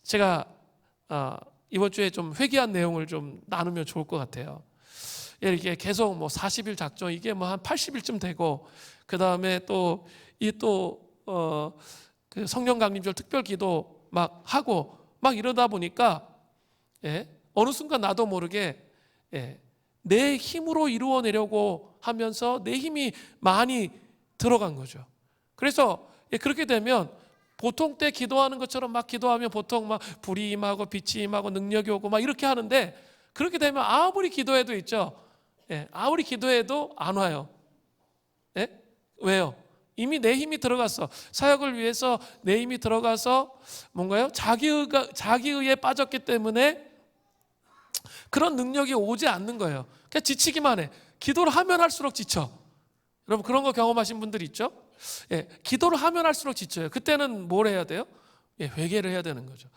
제가 이번 주에 좀 회개한 내용을 좀 나누면 좋을 것 같아요. 이렇게 계속 40일 작정, 이게 한 80일쯤 되고, 그 다음에 그 성령 강림절 특별 기도 막 하고 막 이러다 보니까 어느 순간 나도 모르게 내 힘으로 이루어내려고 하면서 내 힘이 많이 들어간 거죠. 그래서 그렇게 되면 보통 때 기도하는 것처럼 막 기도하면 보통 막 불이 임하고 빛이 임하고 능력이 오고 막 이렇게 하는데, 그렇게 되면 아무리 기도해도 있죠. 아무리 기도해도 안 와요. 왜요? 이미 내 힘이 들어갔어. 사역을 위해서 내 힘이 들어가서 뭔가요? 자기의에 빠졌기 때문에 그런 능력이 오지 않는 거예요. 그냥 지치기만 해. 기도를 하면 할수록 지쳐. 여러분 그런 거 경험하신 분들 있죠? 기도를 하면 할수록 지쳐요. 그때는 뭘 해야 돼요? 회개를 해야 되는 거죠.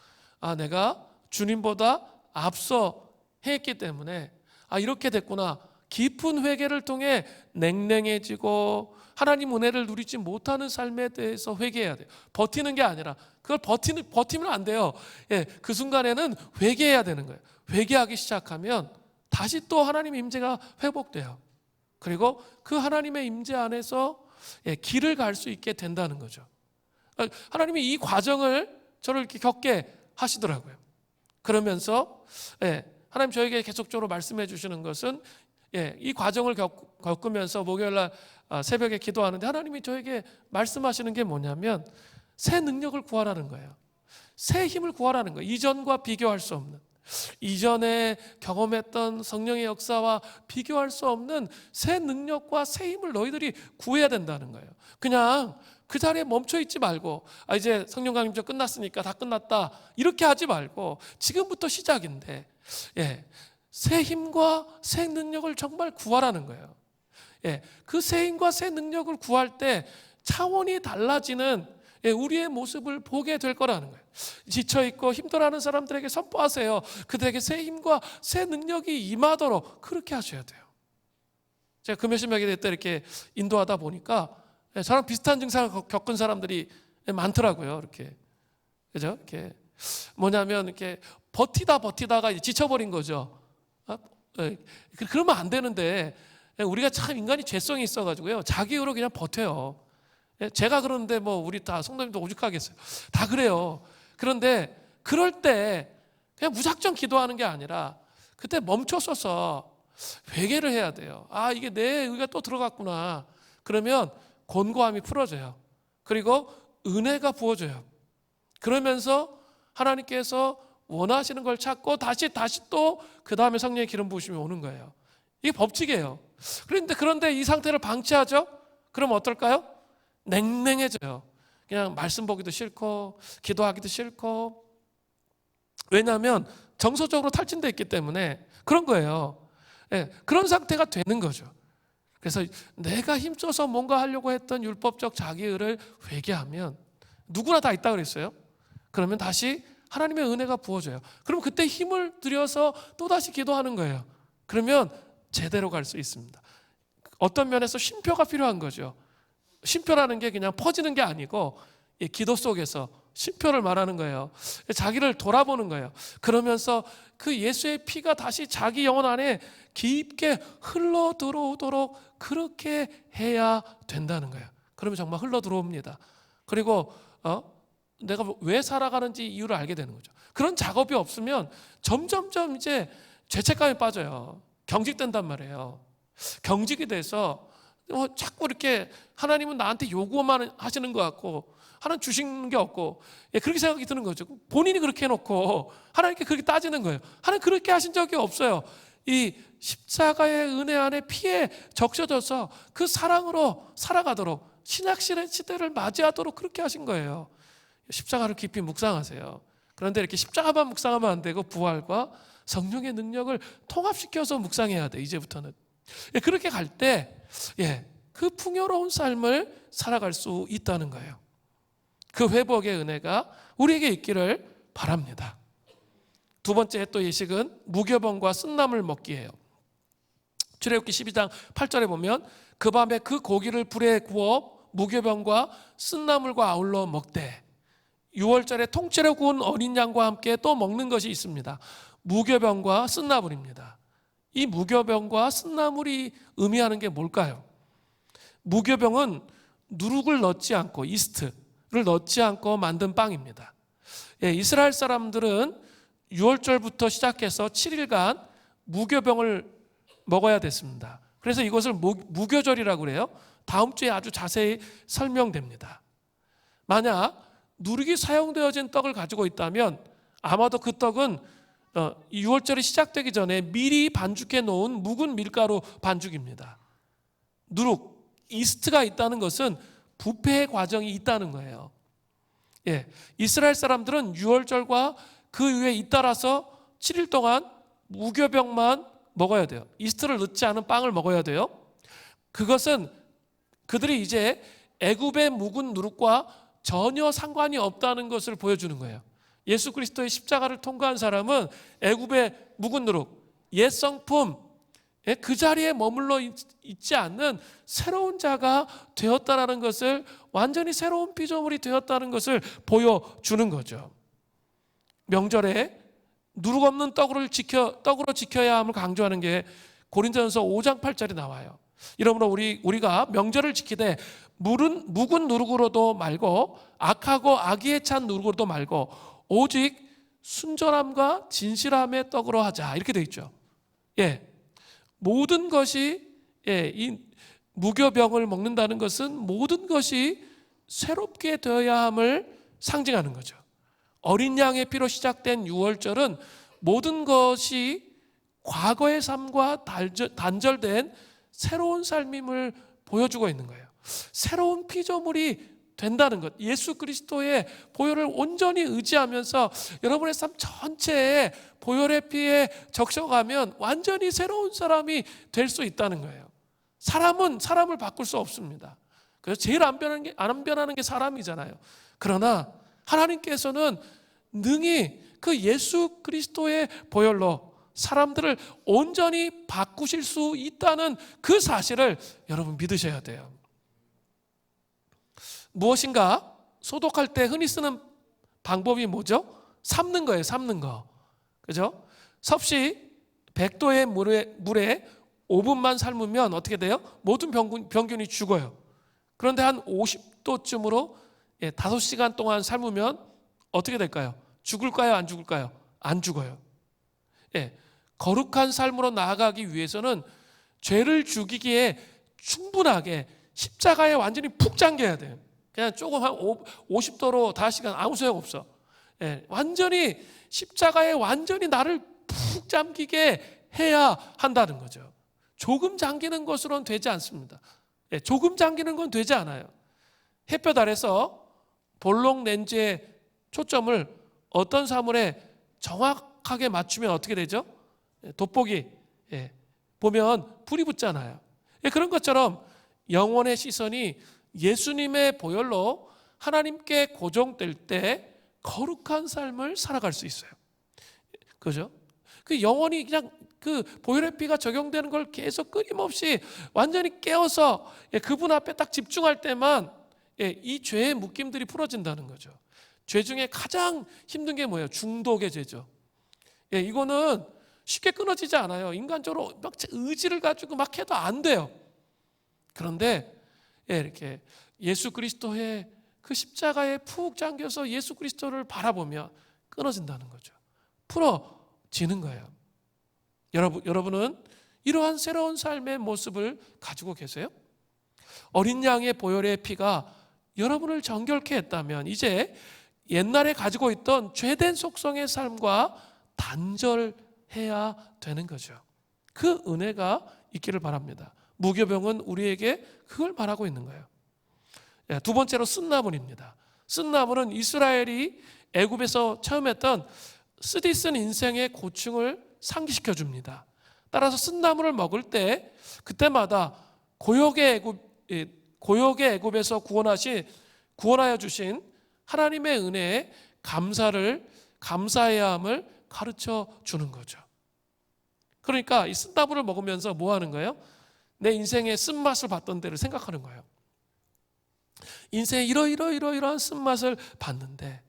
내가 주님보다 앞서 했기 때문에 이렇게 됐구나. 깊은 회개를 통해 냉랭해지고 하나님 은혜를 누리지 못하는 삶에 대해서 회개해야 돼요. 버티는 게 아니라, 그걸 버티면 안 돼요. 그 순간에는 회개해야 되는 거예요. 회개하기 시작하면 다시 또 하나님의 임재가 회복돼요. 그리고 그 하나님의 임재 안에서 길을 갈 수 있게 된다는 거죠. 하나님이 이 과정을 저를 이렇게 겪게 하시더라고요. 그러면서 하나님 저에게 계속적으로 말씀해 주시는 것은, 이 과정을 겪으면서 목요일날 새벽에 기도하는데 하나님이 저에게 말씀하시는 게 뭐냐면 새 능력을 구하라는 거예요. 새 힘을 구하라는 거예요. 이전과 비교할 수 없는, 이전에 경험했던 성령의 역사와 비교할 수 없는 새 능력과 새 힘을 너희들이 구해야 된다는 거예요. 그냥 그 자리에 멈춰 있지 말고 이제 성령 강림절 끝났으니까 다 끝났다 이렇게 하지 말고 지금부터 시작인데 새 힘과 새 능력을 정말 구하라는 거예요. 그 새 힘과 새 능력을 구할 때 차원이 달라지는 우리의 모습을 보게 될 거라는 거예요. 지쳐있고 힘들어하는 사람들에게 선포하세요. 그들에게 새 힘과 새 능력이 임하도록 그렇게 하셔야 돼요. 제가 금요일 명예대 때 이렇게 인도하다 보니까 저랑 비슷한 증상을 겪은 사람들이 많더라고요. 이렇게. 그죠? 이렇게 뭐냐면 이렇게 버티다가 지쳐버린 거죠. 그러면 안 되는데 우리가 참 인간이 죄성이 있어가지고요. 자기 의로 그냥 버텨요. 제가 그러는데 우리 다 성도님도 오죽하겠어요. 다 그래요. 그런데 그럴 때 그냥 무작정 기도하는 게 아니라 그때 멈춰서서 회개를 해야 돼요. 이게 내 의가 또 들어갔구나. 그러면 곤고함이 풀어져요. 그리고 은혜가 부어져요. 그러면서 하나님께서 원하시는 걸 찾고 다시 또 그 다음에 성령의 기름 부으심이 오는 거예요. 이게 법칙이에요. 그런데 이 상태를 방치하죠? 그럼 어떨까요? 냉랭해져요. 그냥 말씀 보기도 싫고 기도하기도 싫고. 왜냐하면 정서적으로 탈진되어 있기 때문에 그런 거예요. 예, 그런 상태가 되는 거죠. 그래서 내가 힘써서 뭔가 하려고 했던 율법적 자기의를 회개하면 누구나 다 있다 그랬어요. 그러면 다시 하나님의 은혜가 부어져요. 그럼 그때 힘을 들여서 또다시 기도하는 거예요. 그러면 제대로 갈 수 있습니다. 어떤 면에서 쉼표가 필요한 거죠. 쉼표라는 게 그냥 퍼지는 게 아니고 기도 속에서 쉼표를 말하는 거예요. 자기를 돌아보는 거예요. 그러면서 그 예수의 피가 다시 자기 영혼 안에 깊게 흘러 들어오도록 그렇게 해야 된다는 거예요. 그러면 정말 흘러 들어옵니다. 그리고 내가 왜 살아가는지 이유를 알게 되는 거죠. 그런 작업이 없으면 점점점 이제 죄책감에 빠져요. 경직된단 말이에요. 경직이 돼서 자꾸 이렇게 하나님은 나한테 요구만 하시는 것 같고 하나님 주시는 게 없고 그렇게 생각이 드는 거죠. 본인이 그렇게 해놓고 하나님께 그렇게 따지는 거예요. 하나님 그렇게 하신 적이 없어요. 이 십자가의 은혜 안에 피에 적셔져서 그 사랑으로 살아가도록 신약시대 시대를 맞이하도록 그렇게 하신 거예요. 십자가를 깊이 묵상하세요. 그런데 이렇게 십자가만 묵상하면 안 되고 부활과 성령의 능력을 통합시켜서 묵상해야 돼. 이제부터는 그렇게 갈 때 그 풍요로운 삶을 살아갈 수 있다는 거예요. 그 회복의 은혜가 우리에게 있기를 바랍니다. 두 번째 또 예식은 무교병과 쓴나물 먹기예요. 출애굽기 12장 8절에 보면 그 밤에 그 고기를 불에 구워 무교병과 쓴나물과 아울러 먹되, 6월절에 통째로 구운 어린 양과 함께 또 먹는 것이 있습니다. 무교병과 쓴나물입니다. 이 무교병과 쓴나물이 의미하는 게 뭘까요? 무교병은 누룩을 넣지 않고 이스트를 넣지 않고 만든 빵입니다. 이스라엘 사람들은 6월절부터 시작해서 7일간 무교병을 먹어야 됐습니다. 그래서 이것을 무교절이라고 그래요. 다음 주에 아주 자세히 설명됩니다. 만약 누룩이 사용되어진 떡을 가지고 있다면 아마도 그 떡은 6월절이 시작되기 전에 미리 반죽해 놓은 묵은 밀가루 반죽입니다. 누룩, 이스트가 있다는 것은 부패의 과정이 있다는 거예요. 이스라엘 사람들은 6월절과 그 이후에 잇따라서 7일 동안 무교병만 먹어야 돼요. 이스트를 넣지 않은 빵을 먹어야 돼요. 그것은 그들이 이제 애굽의 묵은 누룩과 전혀 상관이 없다는 것을 보여주는 거예요. 예수 그리스도의 십자가를 통과한 사람은 애굽의 묵은 누룩, 옛 성품, 그 자리에 머물러 있지 않는 새로운 자가 되었다는 것을, 완전히 새로운 피조물이 되었다는 것을 보여주는 거죠. 명절에 누룩 없는 떡으로 지켜야 함을 강조하는 게 고린도전서 5장 8절에 나와요. 이러므로 우리가 명절을 지키되 묵은 누룩으로도 말고 악하고 악의에 찬 누룩으로도 말고 오직 순전함과 진실함의 떡으로 하자, 이렇게 되어 있죠. 모든 것이 이 무교병을 먹는다는 것은 모든 것이 새롭게 되어야 함을 상징하는 거죠. 어린 양의 피로 시작된 6월절은 모든 것이 과거의 삶과 단절된 새로운 삶임을 보여주고 있는 거예요. 새로운 피조물이 된다는 것, 예수 그리스도의 보혈을 온전히 의지하면서 여러분의 삶 전체에 보혈의 피에 적셔가면 완전히 새로운 사람이 될 수 있다는 거예요. 사람은 사람을 바꿀 수 없습니다. 그래서 제일 안 변하는 게 사람이잖아요. 그러나 하나님께서는 능히 그 예수 그리스도의 보혈로 사람들을 온전히 바꾸실 수 있다는 그 사실을 여러분 믿으셔야 돼요. 무엇인가 소독할 때 흔히 쓰는 방법이 뭐죠? 삶는 거예요. 삶는 거. 그죠? 섭씨 100도의 물에 5분만 삶으면 어떻게 돼요? 모든 병균이 죽어요. 그런데 한 50도쯤으로 5시간 동안 삶으면 어떻게 될까요? 죽을까요? 안 죽을까요? 안 죽어요. 거룩한 삶으로 나아가기 위해서는 죄를 죽이기에 충분하게 십자가에 완전히 푹 잠겨야 돼요. 그냥 조금 한 50도로 5시간 아무 소용 없어. 완전히 십자가에 완전히 나를 푹 잠기게 해야 한다는 거죠. 조금 잠기는 것으로는 되지 않습니다. 조금 잠기는 건 되지 않아요. 햇볕 아래서 볼록 렌즈의 초점을 어떤 사물에 정확하게 맞추면 어떻게 되죠? 돋보기 보면 불이 붙잖아요. 그런 것처럼 영혼의 시선이 예수님의 보혈로 하나님께 고정될 때 거룩한 삶을 살아갈 수 있어요. 그죠? 그 영혼이 그냥 그 보혈의 피가 적용되는 걸 계속 끊임없이 완전히 깨어서 그분 앞에 딱 집중할 때만 이 죄의 묶임들이 풀어진다는 거죠. 죄 중에 가장 힘든 게 뭐예요? 중독의 죄죠. 이거는 쉽게 끊어지지 않아요. 인간적으로 막 의지를 가지고 막 해도 안 돼요. 그런데 이렇게 예수 그리스도의 그 십자가에 푹 잠겨서 예수 그리스도를 바라보면 끊어진다는 거죠. 풀어지는 거예요. 여러분은 이러한 새로운 삶의 모습을 가지고 계세요? 어린 양의 보혈의 피가 여러분을 정결케 했다면 이제 옛날에 가지고 있던 죄된 속성의 삶과 단절해야 되는 거죠. 그 은혜가 있기를 바랍니다. 무교병은 우리에게 그걸 말하고 있는 거예요. 두 번째로 쓴나물입니다. 쓴나물은 이스라엘이 애굽에서 체험했던 쓰디쓴 인생의 고충을 상기시켜 줍니다. 따라서 쓴나물을 먹을 때 그때마다 고역의 애굽에서 구원하여 주신 하나님의 은혜에 감사해야 함을 가르쳐 주는 거죠. 그러니까 이 쓴나물을 먹으면서 뭐 하는 거예요? 내 인생의 쓴맛을 봤던 데를 생각하는 거예요. 인생에 이러한 쓴맛을 봤는데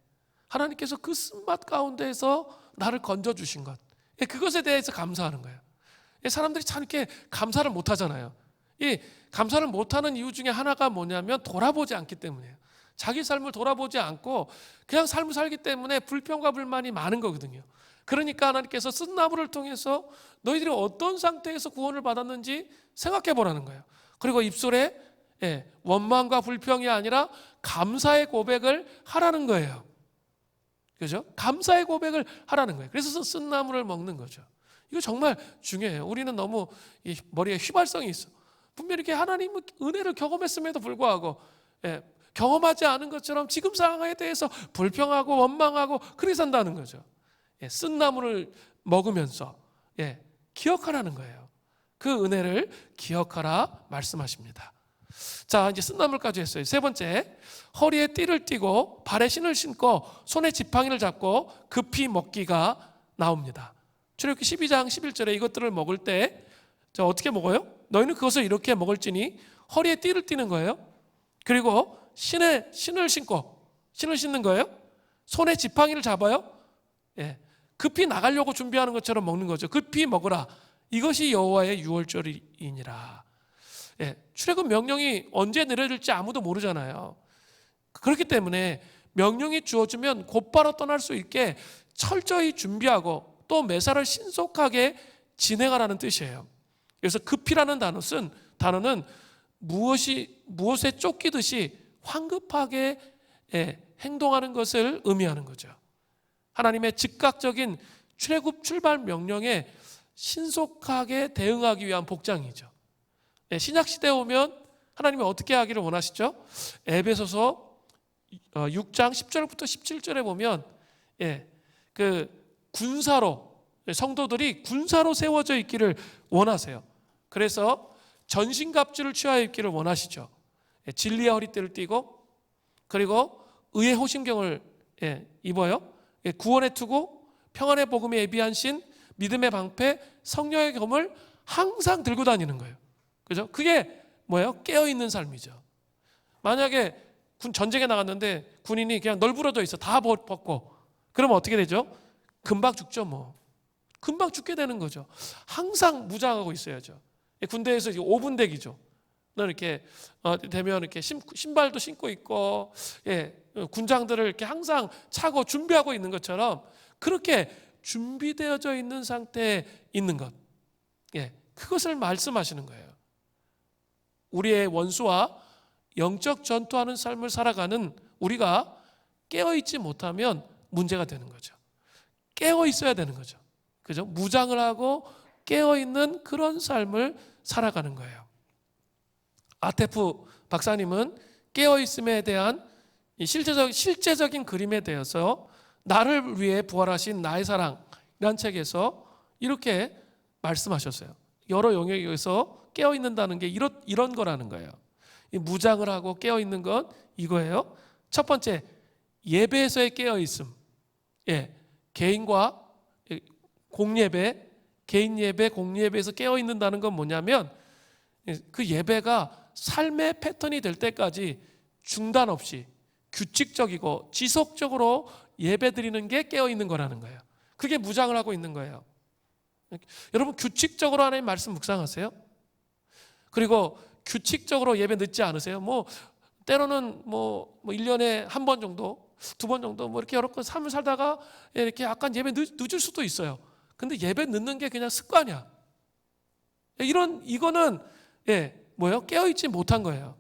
하나님께서 그 쓴맛 가운데에서 나를 건져주신 것, 그것에 대해서 감사하는 거예요. 사람들이 참 이렇게 감사를 못 하잖아요. 이 감사를 못하는 이유 중에 하나가 뭐냐면 돌아보지 않기 때문이에요. 자기 삶을 돌아보지 않고 그냥 삶을 살기 때문에 불평과 불만이 많은 거거든요. 그러니까 하나님께서 쓴나물을 통해서 너희들이 어떤 상태에서 구원을 받았는지 생각해 보라는 거예요. 그리고 입술에 원망과 불평이 아니라 감사의 고백을 하라는 거예요. 그죠? 감사의 고백을 하라는 거예요. 그래서 쓴나물을 먹는 거죠. 이거 정말 중요해요. 우리는 너무 머리에 휘발성이 있어. 분명히 이렇게 하나님의 은혜를 경험했음에도 불구하고 경험하지 않은 것처럼 지금 상황에 대해서 불평하고 원망하고 그렇게 산다는 거죠. 쓴나물을 먹으면서 기억하라는 거예요. 그 은혜를 기억하라 말씀하십니다. 자, 이제 쓴나물까지 했어요. 세 번째, 허리에 띠를 띠고 발에 신을 신고 손에 지팡이를 잡고 급히 먹기가 나옵니다. 출애굽기 12장 11절에 이것들을 먹을 때 어떻게 먹어요? 너희는 그것을 이렇게 먹을지니 허리에 띠를 띠는 거예요. 그리고 신을 신는 거예요. 손에 지팡이를 잡아요. 급히 나가려고 준비하는 것처럼 먹는 거죠. 급히 먹으라. 이것이 여호와의 유월절이니라. 출애굽 명령이 언제 내려질지 아무도 모르잖아요. 그렇기 때문에 명령이 주어지면 곧바로 떠날 수 있게 철저히 준비하고 또 매사를 신속하게 진행하라는 뜻이에요. 그래서 급히라는 단어는 무엇에 쫓기듯이 황급하게 행동하는 것을 의미하는 거죠. 하나님의 즉각적인 출애굽 출발 명령에 신속하게 대응하기 위한 복장이죠. 신약시대에 오면 하나님이 어떻게 하기를 원하시죠? 에베소서 6장 10절부터 17절에 보면 그 군사로 성도들이 군사로 세워져 있기를 원하세요. 그래서 전신갑주를 취하여 입기를 원하시죠. 진리의 허리띠를 띠고 그리고 의의 호심경을 입어요. 구원의 투구, 평안의 복음에 예비한 신, 믿음의 방패, 성령의 검을 항상 들고 다니는 거예요. 그죠? 그게 뭐예요? 깨어있는 삶이죠. 만약에 전쟁에 나갔는데 군인이 그냥 널브러져 있어. 다 벗고. 그러면 어떻게 되죠? 금방 죽죠, 뭐. 금방 죽게 되는 거죠. 항상 무장하고 있어야죠. 군대에서 5분 대기죠. 이렇게 되면 이렇게 신발도 신고 있고, 군장들을 이렇게 항상 차고 준비하고 있는 것처럼 그렇게 준비되어져 있는 상태에 있는 것. 그것을 말씀하시는 거예요. 우리의 원수와 영적 전투하는 삶을 살아가는 우리가 깨어있지 못하면 문제가 되는 거죠. 깨어 있어야 되는 거죠. 그죠? 무장을 하고 깨어 있는 그런 삶을 살아가는 거예요. 아테프 박사님은 깨어 있음에 대한 실제적인 그림에 대해서 나를 위해 부활하신 나의 사랑이라는 책에서 이렇게 말씀하셨어요. 여러 영역에서 깨어 있는다는 게 이런 거라는 거예요. 무장을 하고 깨어 있는 건 이거예요. 첫 번째, 예배에서의 깨어 있음. 개인과 공예배, 개인 예배, 공예배에서 깨어 있는다는 건 뭐냐면 그 예배가 삶의 패턴이 될 때까지 중단 없이 규칙적이고 지속적으로 예배 드리는 게 깨어 있는 거라는 거예요. 그게 무장을 하고 있는 거예요. 여러분 규칙적으로 하나님 말씀 묵상하세요? 그리고 규칙적으로 예배 늦지 않으세요? 때로는 1년에 한 번 정도, 두 번 정도 이렇게 여러 번 삶을 살다가 이렇게 약간 예배 늦을 수도 있어요. 근데 예배 늦는 게 그냥 습관이야. 이거는 깨어있지 못한 거예요.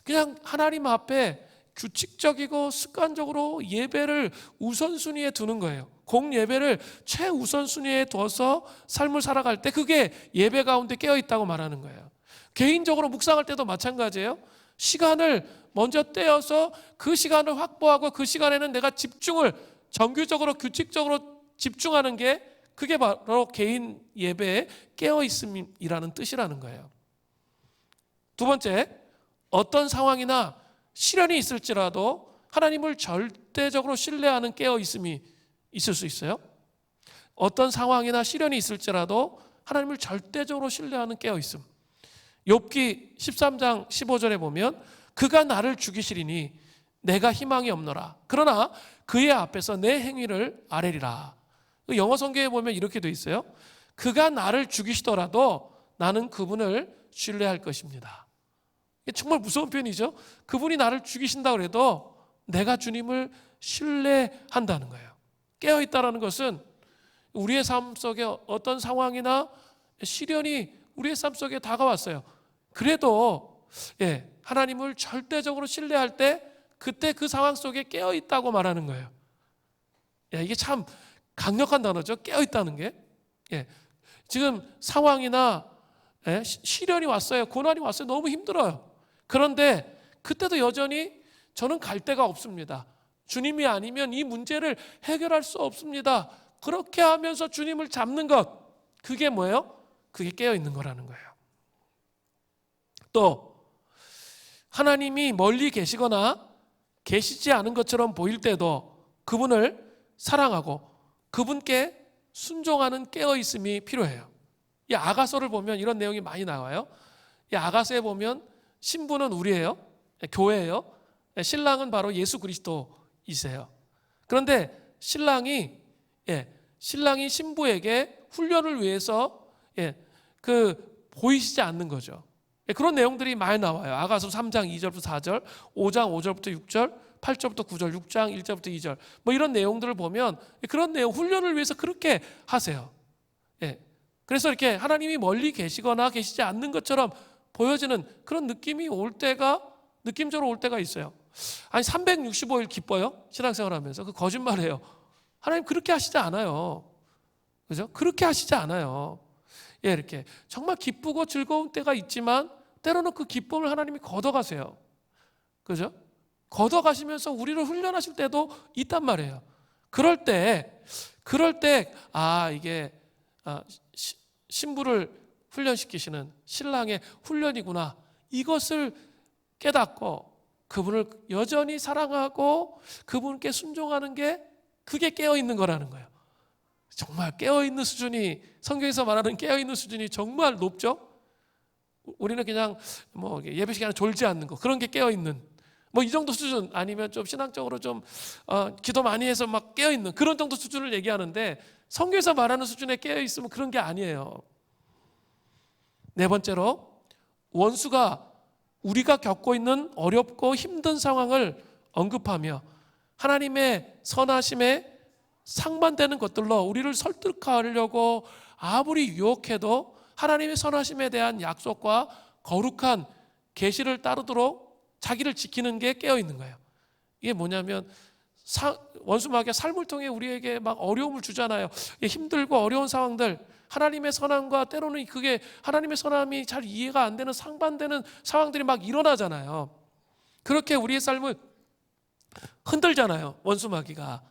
그냥 하나님 앞에 규칙적이고 습관적으로 예배를 우선순위에 두는 거예요. 공예배를 최우선순위에 둬서 삶을 살아갈 때 그게 예배 가운데 깨어있다고 말하는 거예요. 개인적으로 묵상할 때도 마찬가지예요. 시간을 먼저 떼어서 그 시간을 확보하고 그 시간에는 내가 집중을 정규적으로 규칙적으로 집중하는 게 그게 바로 개인 예배의 깨어있음이라는 뜻이라는 거예요. 두 번째, 어떤 상황이나 시련이 있을지라도 하나님을 절대적으로 신뢰하는 깨어있음이 있을 수 있어요. 어떤 상황이나 시련이 있을지라도 하나님을 절대적으로 신뢰하는 깨어있음. 욥기 13장 15절에 보면 그가 나를 죽이시리니 내가 희망이 없노라. 그러나 그의 앞에서 내 행위를 아뢰리라. 영어 성경에 보면 이렇게 돼 있어요. 그가 나를 죽이시더라도 나는 그분을 신뢰할 것입니다. 정말 무서운 표현이죠. 그분이 나를 죽이신다고 해도 내가 주님을 신뢰한다는 거예요. 깨어있다는 것은 우리의 삶 속에 어떤 상황이나 시련이 우리의 삶 속에 다가왔어요. 그래도 하나님을 절대적으로 신뢰할 때 그때 그 상황 속에 깨어있다고 말하는 거예요. 이게 참 강력한 단어죠. 깨어있다는 게. 지금 상황이나 시련이 왔어요. 고난이 왔어요. 너무 힘들어요. 그런데 그때도 여전히 저는 갈 데가 없습니다. 주님이 아니면 이 문제를 해결할 수 없습니다. 그렇게 하면서 주님을 잡는 것, 그게 뭐예요? 그게 깨어있는 거라는 거예요. 또 하나님이 멀리 계시거나 계시지 않은 것처럼 보일 때도 그분을 사랑하고 그분께 순종하는 깨어있음이 필요해요. 이 아가서를 보면 이런 내용이 많이 나와요. 이 아가서에 보면 신부는 우리예요. 교회예요. 신랑은 바로 예수 그리스도이세요. 그런데 신랑이 신부에게 훈련을 위해서 보이시지 않는 거죠. 그런 내용들이 많이 나와요. 아가서 3장 2절부터 4절, 5장 5절부터 6절, 8절부터 9절, 6장 1절부터 2절 이런 내용들을 보면 그런 내용, 훈련을 위해서 그렇게 하세요. 그래서 이렇게 하나님이 멀리 계시거나 계시지 않는 것처럼 보여지는 그런 느낌이 느낌적으로 올 때가 있어요. 아니 365일 기뻐요? 신앙생활 하면서. 그 거짓말이에요. 하나님 그렇게 하시지 않아요. 그죠? 그렇게 하시지 않아요. 이렇게 정말 기쁘고 즐거운 때가 있지만 때로는 그 기쁨을 하나님이 걷어가세요. 그죠? 걷어가시면서 우리를 훈련하실 때도 있단 말이에요. 그럴 때 이게 신부를 훈련시키시는 신랑의 훈련이구나. 이것을 깨닫고 그분을 여전히 사랑하고 그분께 순종하는 게 그게 깨어있는 거라는 거예요. 정말 깨어있는 수준이, 성경에서 말하는 깨어있는 수준이 정말 높죠? 우리는 그냥 예배 시간에 졸지 않는 거, 그런 게 깨어있는 이 정도 수준, 아니면 좀 신앙적으로 좀 기도 많이 해서 막 깨어있는 그런 정도 수준을 얘기하는데 성경에서 말하는 수준에 깨어있으면 그런 게 아니에요. 네 번째로, 원수가 우리가 겪고 있는 어렵고 힘든 상황을 언급하며 하나님의 선하심에 상반되는 것들로 우리를 설득하려고 아무리 유혹해도 하나님의 선하심에 대한 약속과 거룩한 계시를 따르도록 자기를 지키는 게 깨어있는 거예요. 이게 뭐냐면 원수 마귀가 삶을 통해 우리에게 막 어려움을 주잖아요. 힘들고 어려운 상황들, 하나님의 선함과 때로는 그게 하나님의 선함이 잘 이해가 안 되는 상반되는 상황들이 막 일어나잖아요. 그렇게 우리의 삶을 흔들잖아요. 원수 마귀가.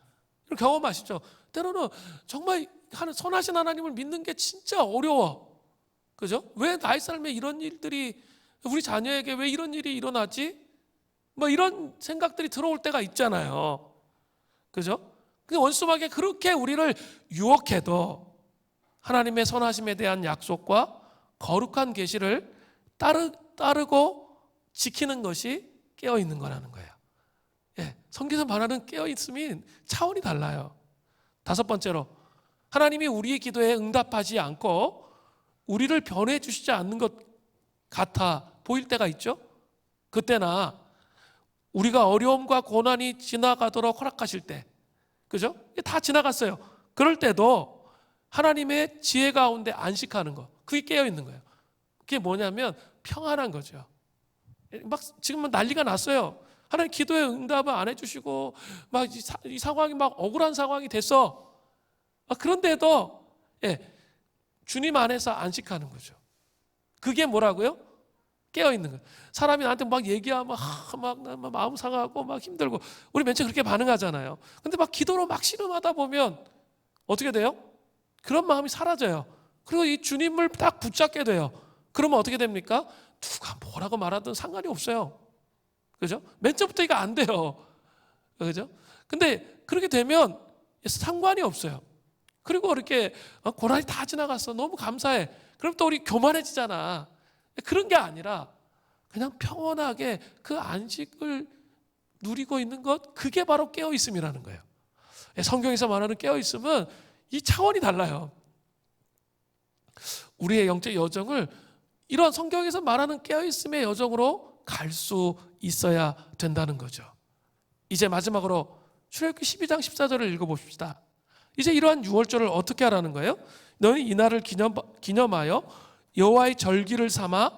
경험하시죠? 때로는 정말 선하신 하나님을 믿는 게 진짜 어려워. 그죠? 왜 나의 삶에 이런 일들이, 우리 자녀에게 왜 이런 일이 일어나지? 뭐 이런 생각들이 들어올 때가 있잖아요. 그죠? 원수 마귀가 그렇게 우리를 유혹해도 하나님의 선하심에 대한 약속과 거룩한 계시를 따르고 지키는 것이 깨어있는 거라는 거예요. 성경에서 말하는 깨어있음이 차원이 달라요. 5번째로, 하나님이 우리의 기도에 응답하지 않고 우리를 변해 주시지 않는 것 같아 보일 때가 있죠. 그때나 우리가 어려움과 고난이 지나가도록 허락하실 때, 그죠? 다 지나갔어요. 그럴 때도 하나님의 지혜 가운데 안식하는 거, 그게 깨어있는 거예요. 그게 뭐냐면 평안한 거죠. 막 지금 난리가 났어요. 하나님 기도에 응답을 안 해주시고 막 이 상황이 막 억울한 상황이 됐어. 그런데도 주님 안에서 안식하는 거죠. 그게 뭐라고요? 깨어있는 거예요. 사람이 나한테 막 얘기하면 막 마음 상하고 막 힘들고, 우리 맨 처음 그렇게 반응하잖아요. 근데 막 기도로 막 씨름하다 보면 어떻게 돼요? 그런 마음이 사라져요. 그리고 이 주님을 딱 붙잡게 돼요. 그러면 어떻게 됩니까? 누가 뭐라고 말하든 상관이 없어요. 그죠? 맨 처음부터 이거 안 돼요. 그죠? 근데 그렇게 되면 상관이 없어요. 그리고 이렇게 고난이 다 지나갔어. 너무 감사해. 그럼 또 우리 교만해지잖아. 그런 게 아니라 그냥 평온하게 그 안식을 누리고 있는 것, 그게 바로 깨어있음이라는 거예요. 성경에서 말하는 깨어있음은 이 차원이 달라요. 우리의 영적 여정을 이런 성경에서 말하는 깨어있음의 여정으로 갈 수 있어야 된다는 거죠. 이제 마지막으로 출애굽기 12장 14절을 읽어봅시다. 이제 이러한 유월절을 어떻게 하라는 거예요? 너희 이날을 기념하여 여호와의 절기를 삼아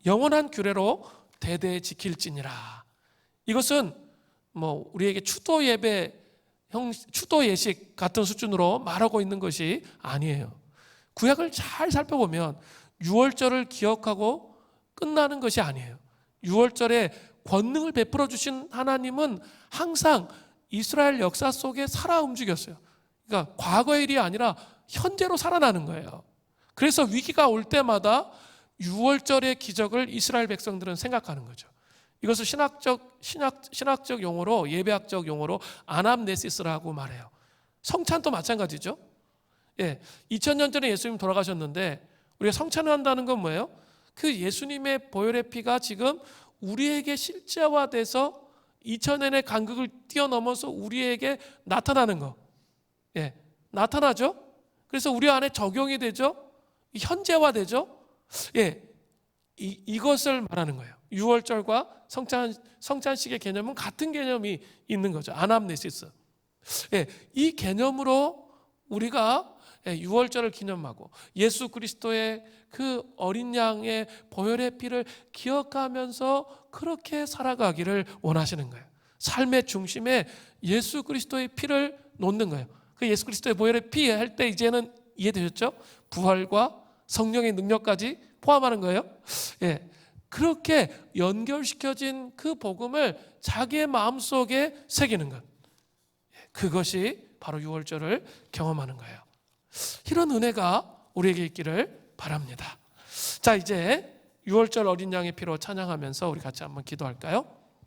영원한 규례로 대대 지킬지니라. 이것은 뭐 우리에게 추도 예배, 추도 예식 같은 수준으로 말하고 있는 것이 아니에요. 구약을 잘 살펴보면 유월절을 기억하고 끝나는 것이 아니에요. 유월절에 권능을 베풀어 주신 하나님은 항상 이스라엘 역사 속에 살아 움직였어요. 그러니까 과거의 일이 아니라 현재로 살아나는 거예요. 그래서 위기가 올 때마다 유월절의 기적을 이스라엘 백성들은 생각하는 거죠. 이것을 신학적 용어로, 예배학적 용어로 아남네시스라고 말해요. 성찬도 마찬가지죠. 2000년 전에 예수님 돌아가셨는데 우리가 성찬을 한다는 건 뭐예요? 그 예수님의 보혈의 피가 지금 우리에게 실제화돼서 2000년의 간극을 뛰어넘어서 우리에게 나타나는 거. 나타나죠? 그래서 우리 안에 적용이 되죠? 현재화되죠? 이것을 말하는 거예요. 유월절과 성찬식의 개념은 같은 개념이 있는 거죠. 아남네시스. 이 개념으로 우리가 유월절을 기념하고 예수 그리스도의 그 어린 양의 보혈의 피를 기억하면서 그렇게 살아가기를 원하시는 거예요. 삶의 중심에 예수 그리스도의 피를 놓는 거예요. 그 예수 그리스도의 보혈의 피 할 때 이제는 이해되셨죠? 부활과 성령의 능력까지 포함하는 거예요. 그렇게 연결시켜진 그 복음을 자기의 마음속에 새기는 것, 그것이 바로 유월절을 경험하는 거예요. 이런 은혜가 우리에게 있기를 바랍니다. 자, 이제 유월절 어린 양의 피로 찬양하면서 우리 같이 한번 기도할까요?